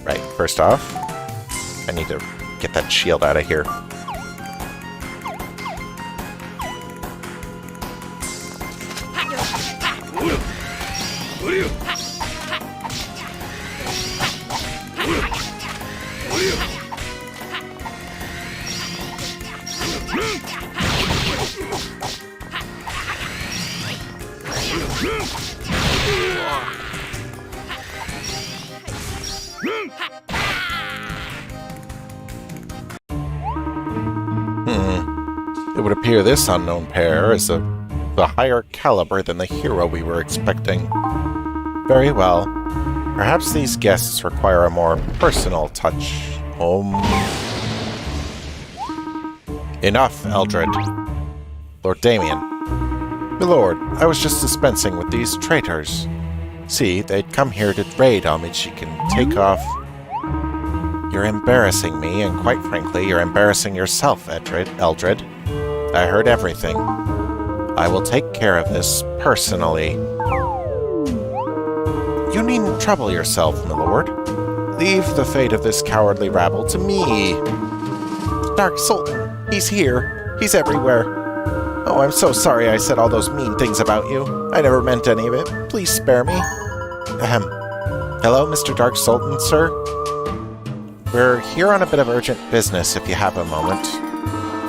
Right, first off, I need to get that shield out of here. It would appear this unknown pair is of a higher caliber than the hero we were expecting. Very well. Perhaps these guests require a more personal touch. Enough, Eldred. Lord Damien. Milord, I was just dispensing with these traitors. See, they'd come here to raid homage. You can take off. You're embarrassing me, and quite frankly, you're embarrassing yourself, Eldred. I heard everything. I will take care of this personally. You needn't trouble yourself, milord. Leave the fate of this cowardly rabble to me. Dark Sultan, he's here. He's everywhere. Oh, I'm so sorry I said all those mean things about you. I never meant any of it. Please spare me. Hello, Mr. Dark Sultan, sir? We're here on a bit of urgent business, if you have a moment.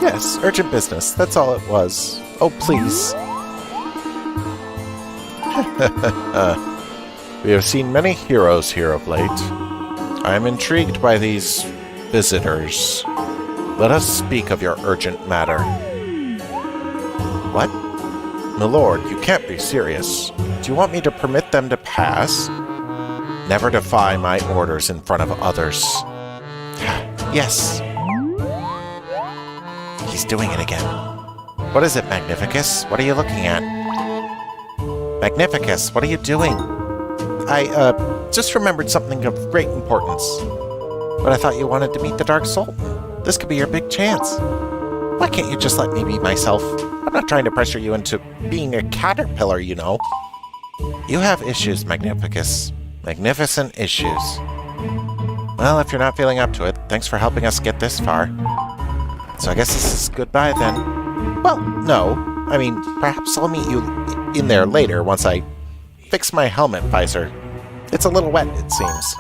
Yes, urgent business. That's all it was. Oh, please. We have seen many heroes here of late. I am intrigued by these visitors. Let us speak of your urgent matter. What? Milord, you can't be serious. Do you want me to permit them to pass? Never defy my orders in front of others. Yes. He's doing it again. What is it, Magnificus? What are you looking at? Magnificus, what are you doing? I, just remembered something of great importance. But I thought you wanted to meet the Dark Sultan. This could be your big chance. Why can't you just let me be myself? I'm not trying to pressure you into being a caterpillar, you know. You have issues, Magnificus. Magnificent issues. Well, if you're not feeling up to it, thanks for helping us get this far. So I guess this is goodbye then. Well, no. I mean, perhaps I'll meet you in there later once I fix my helmet visor. It's a little wet, it seems.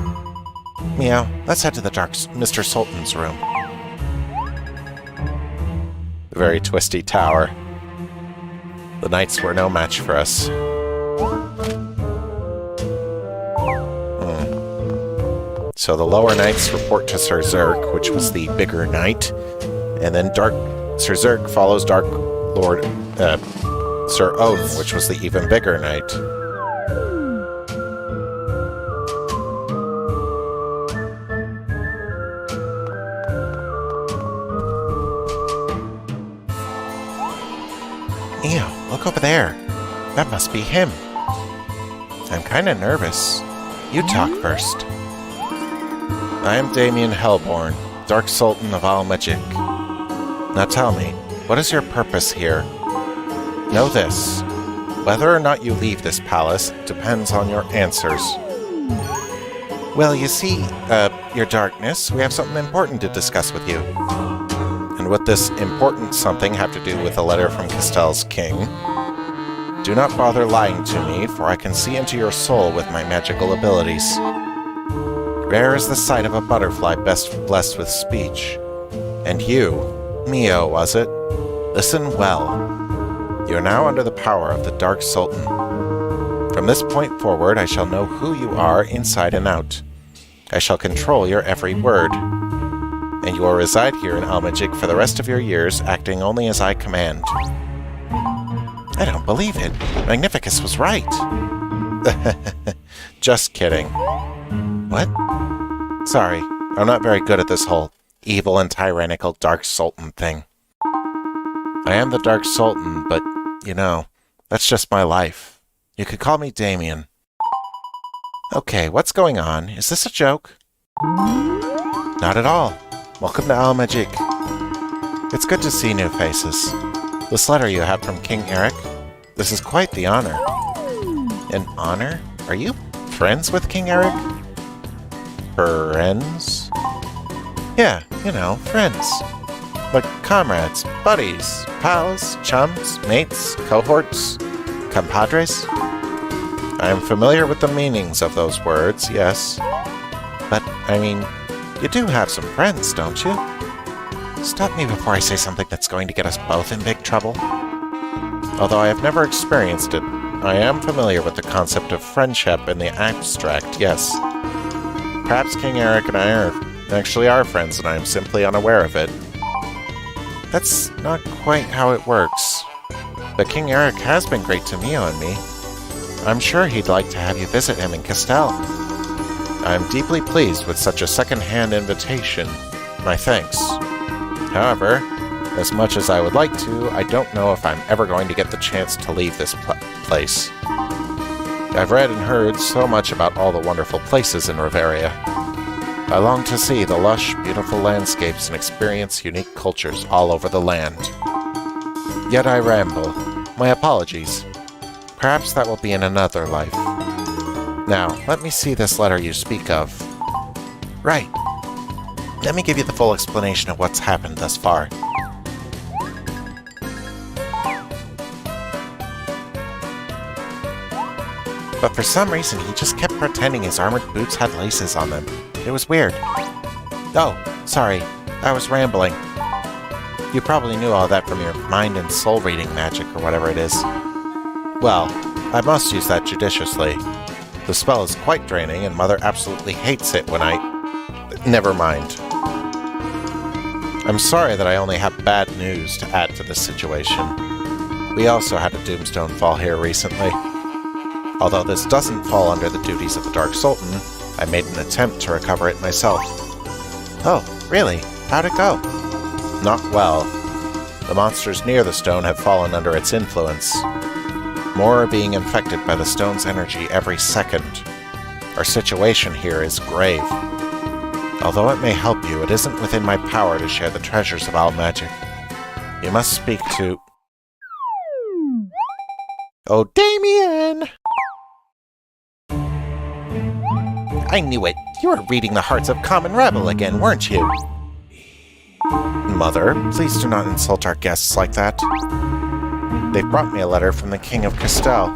Meow, let's head to the Mr. Sultan's room. A very twisty tower. The knights were no match for us. So the lower knights report to Sir Zerk, which was the bigger knight, and then Sir Zerk follows Dark Lord Sir Oath, which was the even bigger knight. Ew, look over there. That must be him. I'm kinda nervous. You talk first. I am Damien Hellborn, Dark Sultan of Al-Majik. Now tell me, what is your purpose here? Know this. Whether or not you leave this palace depends on your answers. Well, you see, Your Darkness, we have something important to discuss with you. And what this important something have to do with a letter from Castele's king? Do not bother lying to me, for I can see into your soul with my magical abilities. Rare is the sight of a butterfly best blessed with speech. And you, Mio, was it? Listen well. You are now under the power of the Dark Sultan. From this point forward, I shall know who you are inside and out. I shall control your every word. And you will reside here in Al-Majik for the rest of your years, acting only as I command. I don't believe it. Magnificus was right. Just kidding. What? Sorry, I'm not very good at this whole evil and tyrannical Dark Sultan thing. I am the Dark Sultan, but, you know, that's just my life. You could call me Damien. Okay, what's going on? Is this a joke? Not at all. Welcome to Al-Majik. It's good to see new faces. This letter you have from King Eric, this is quite the honor. An honor? Are you friends with King Eric? Friends? Yeah, you know, friends. Like comrades, buddies, pals, chums, mates, cohorts, compadres. I am familiar with the meanings of those words, yes. But, I mean, you do have some friends, don't you? Stop me before I say something that's going to get us both in big trouble. Although I have never experienced it, I am familiar with the concept of friendship in the abstract, yes. Perhaps King Eric and I actually are friends and I am simply unaware of it. That's not quite how it works. But King Eric has been great to Mio and me. I'm sure he'd like to have you visit him in Castele. I am deeply pleased with such a second-hand invitation. My thanks. However, as much as I would like to, I don't know if I'm ever going to get the chance to leave this place. I've read and heard so much about all the wonderful places in Riveria. I long to see the lush, beautiful landscapes and experience unique cultures all over the land. Yet I ramble. My apologies. Perhaps that will be in another life. Now, let me see this letter you speak of. Right. Let me give you the full explanation of what's happened thus far. But for some reason, he just kept pretending his armored boots had laces on them. It was weird. Oh, sorry. I was rambling. You probably knew all that from your mind and soul reading magic or whatever it is. Well, I must use that judiciously. The spell is quite draining, and Mother absolutely hates it when Never mind. I'm sorry that I only have bad news to add to this situation. We also had a Doomstone fall here recently. Although this doesn't fall under the duties of the Dark Sultan, I made an attempt to recover it myself. Oh, really? How'd it go? Not well. The monsters near the stone have fallen under its influence. More are being infected by the stone's energy every second. Our situation here is grave. Although it may help you, it isn't within my power to share the treasures of Al-Majik. You must speak to... Oh, Damien! I knew it! You were reading the hearts of Common Rebel again, weren't you? Mother, please do not insult our guests like that. They've brought me a letter from the King of Castele.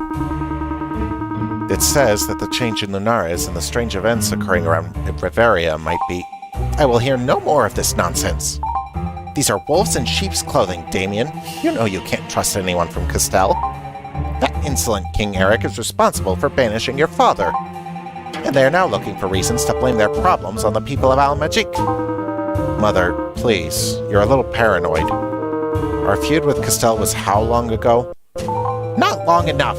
It says that the change in Lunaris and the strange events occurring around Riveria might be... I will hear no more of this nonsense. These are wolves in sheep's clothing, Damien. You know you can't trust anyone from Castele. That insolent King Eric is responsible for banishing your father. and they are now looking for reasons to blame their problems on the people of Al-Majik. Mother, please, you're a little paranoid. Our feud with Castele was how long ago? Not long enough!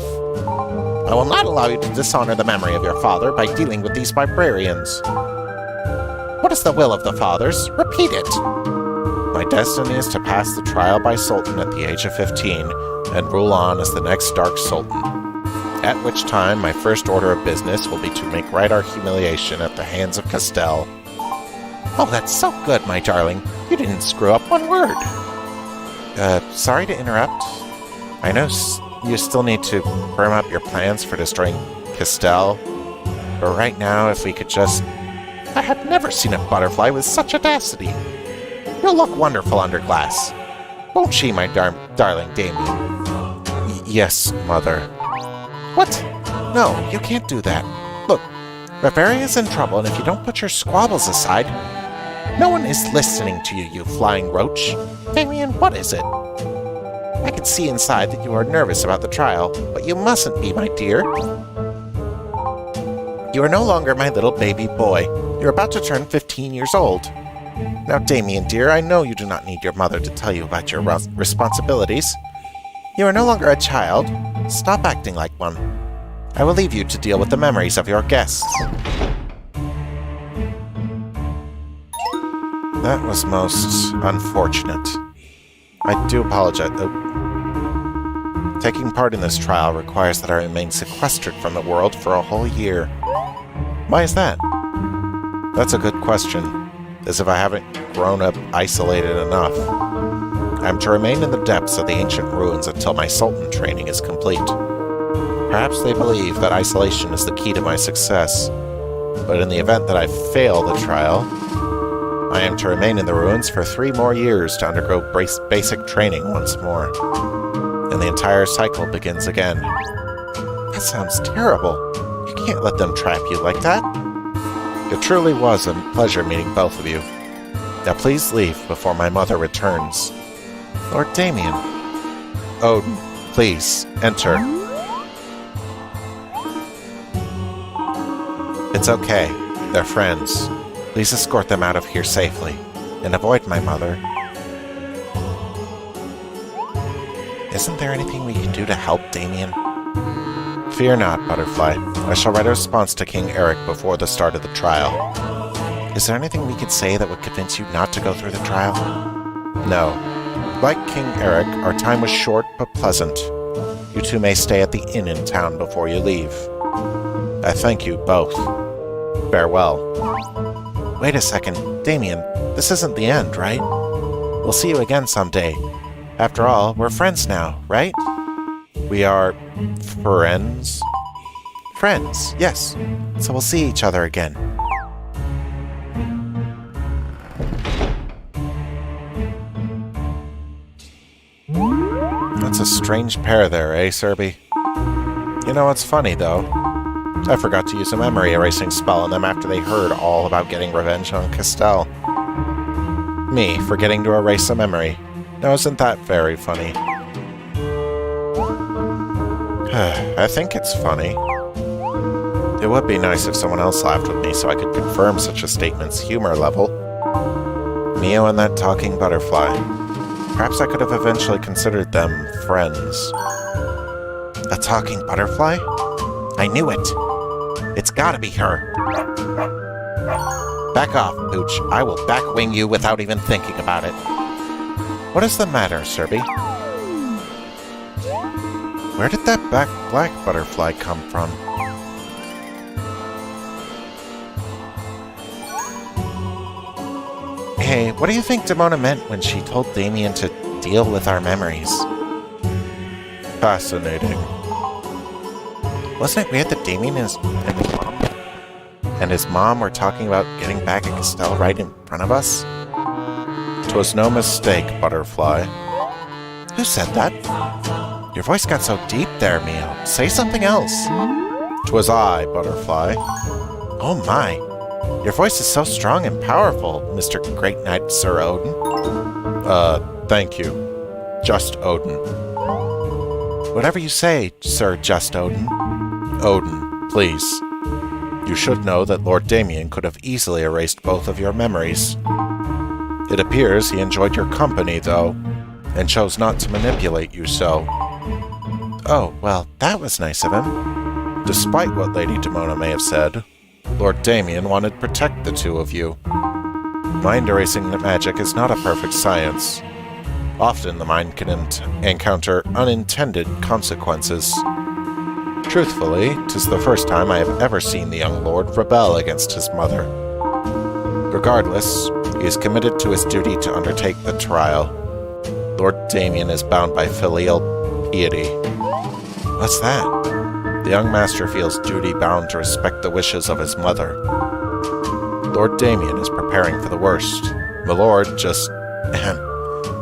I will not allow you to dishonor the memory of your father by dealing with these barbarians. What is the will of the fathers? Repeat it! My destiny is to pass the trial by Sultan at the age of 15 and rule on as the next Dark Sultan. At which time, my first order of business will be to make right our humiliation at the hands of Castele. Oh, that's so good, my darling. You didn't screw up one word. Sorry to interrupt. I know you still need to firm up your plans for destroying Castele, but right now, if we could just... I have never seen a butterfly with such audacity. You'll look wonderful under glass. Won't she, my darling Damien? Yes, Mother. What? No, you can't do that. Look, Bavaria's in trouble, and if you don't put your squabbles aside... No one is listening to you, you flying roach. Damien, what is it? I can see inside that you are nervous about the trial, but you mustn't be, my dear. You are no longer my little baby boy. You're about to turn 15 years old. Now, Damien, dear, I know you do not need your mother to tell you about your responsibilities. You are no longer a child. Stop acting like one. I will leave you to deal with the memories of your guests. That was most unfortunate. I do apologize. Taking part in this trial requires that I remain sequestered from the world for a whole year. Why is that? That's a good question, as if I haven't grown up isolated enough. I'm to remain in the depths of the ancient ruins until my Sultan training is complete. Perhaps they believe that isolation is the key to my success, but in the event that I fail the trial, I am to remain in the ruins for 3 more years to undergo basic training once more. And the entire cycle begins again. That sounds terrible. You can't let them trap you like that. It truly was a pleasure meeting both of you. Now please leave before my mother returns. Lord Damien. Odin, please, enter. It's okay. They're friends. Please escort them out of here safely, and avoid my mother. Isn't there anything we can do to help Damien? Fear not, Butterfly. I shall write a response to King Eric before the start of the trial. Is there anything we could say that would convince you not to go through the trial? No. Like King Eric, our time was short but pleasant. You two may stay at the inn in town before you leave. I thank you both. Farewell. Wait a second, Damien, this isn't the end, right? We'll see you again someday. After all, we're friends now, right? We are... friends? Friends, yes. So we'll see each other again. That's a strange pair there, eh, Serby? You know what's funny, though? I forgot to use a memory erasing spell on them after they heard all about getting revenge on Castele. Me, forgetting to erase a memory. Now isn't that very funny? I think it's funny. It would be nice if someone else laughed with me so I could confirm such a statement's humor level. Mio and that talking butterfly. Perhaps I could have eventually considered them friends. A talking butterfly? I knew it! It's gotta be her! Back off, Pooch. I will back-wing you without even thinking about it. What is the matter, Serby? Where did that black butterfly come from? Hey, what do you think Demona meant when she told Damien to deal with our memories? Fascinating. Wasn't it weird that Damien and his mom were talking about getting back at Castele right in front of us? 'Twas no mistake, Butterfly. Who said that? Your voice got so deep there, Mio. Say something else. 'Twas I, Butterfly. Oh my. Your voice is so strong and powerful, Mr. Great Knight Sir Odin. Thank you. Just Odin. Whatever you say, Sir Just Odin. Odin, please. You should know that Lord Damien could have easily erased both of your memories. It appears he enjoyed your company, though, and chose not to manipulate you so. Oh, well, that was nice of him. Despite what Lady Demona may have said, Lord Damien wanted to protect the two of you. Mind-erasing magic is not a perfect science. Often the mind can encounter unintended consequences. Truthfully, 'tis the first time I have ever seen the young lord rebel against his mother. Regardless, he is committed to his duty to undertake the trial. Lord Damien is bound by filial piety. What's that? The young master feels duty-bound to respect the wishes of his mother. Lord Damien is preparing for the worst. My lord just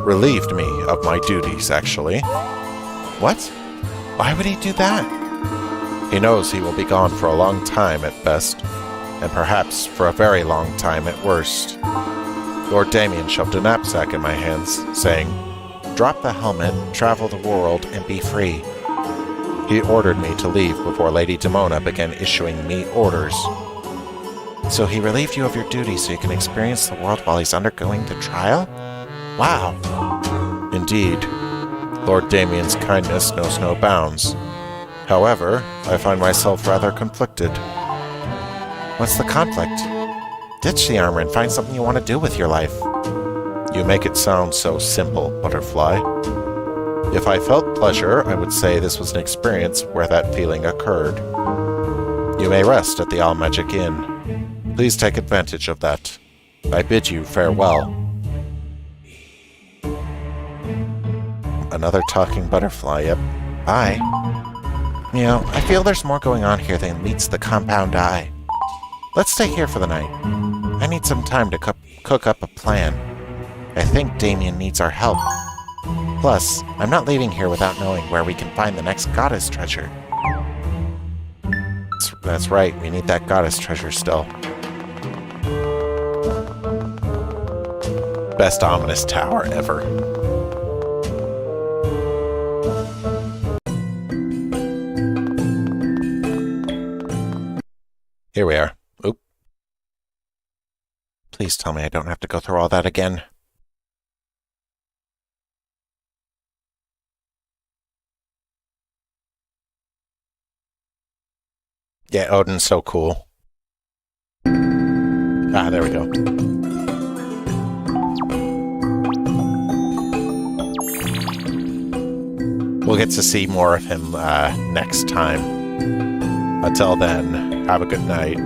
relieved me of my duties, actually. What? Why would he do that? He knows he will be gone for a long time at best, and perhaps for a very long time at worst. Lord Damien shoved a knapsack in my hands, saying, "Drop the helmet, travel the world, and be free." He ordered me to leave before Lady Demona began issuing me orders. So he relieved you of your duty so you can experience the world while he's undergoing the trial? Wow. Indeed. Lord Damien's kindness knows no bounds. However, I find myself rather conflicted. What's the conflict? Ditch the armor and find something you want to do with your life. You make it sound so simple, Butterfly. If I felt pleasure, I would say this was an experience where that feeling occurred. You may rest at the All Magic Inn. Please take advantage of that. I bid you farewell. Another talking butterfly, yep. Bye. You know, I feel there's more going on here than meets the compound eye. Let's stay here for the night. I need some time to cook up a plan. I think Damien needs our help. Plus, I'm not leaving here without knowing where we can find the next goddess treasure. That's right, we need that goddess treasure still. Best ominous tower ever. Here we are. Oop. Please tell me I don't have to go through all that again. Yeah, Odin's so cool. Ah, there we go. We'll get to see more of him next time. Until then, have a good night.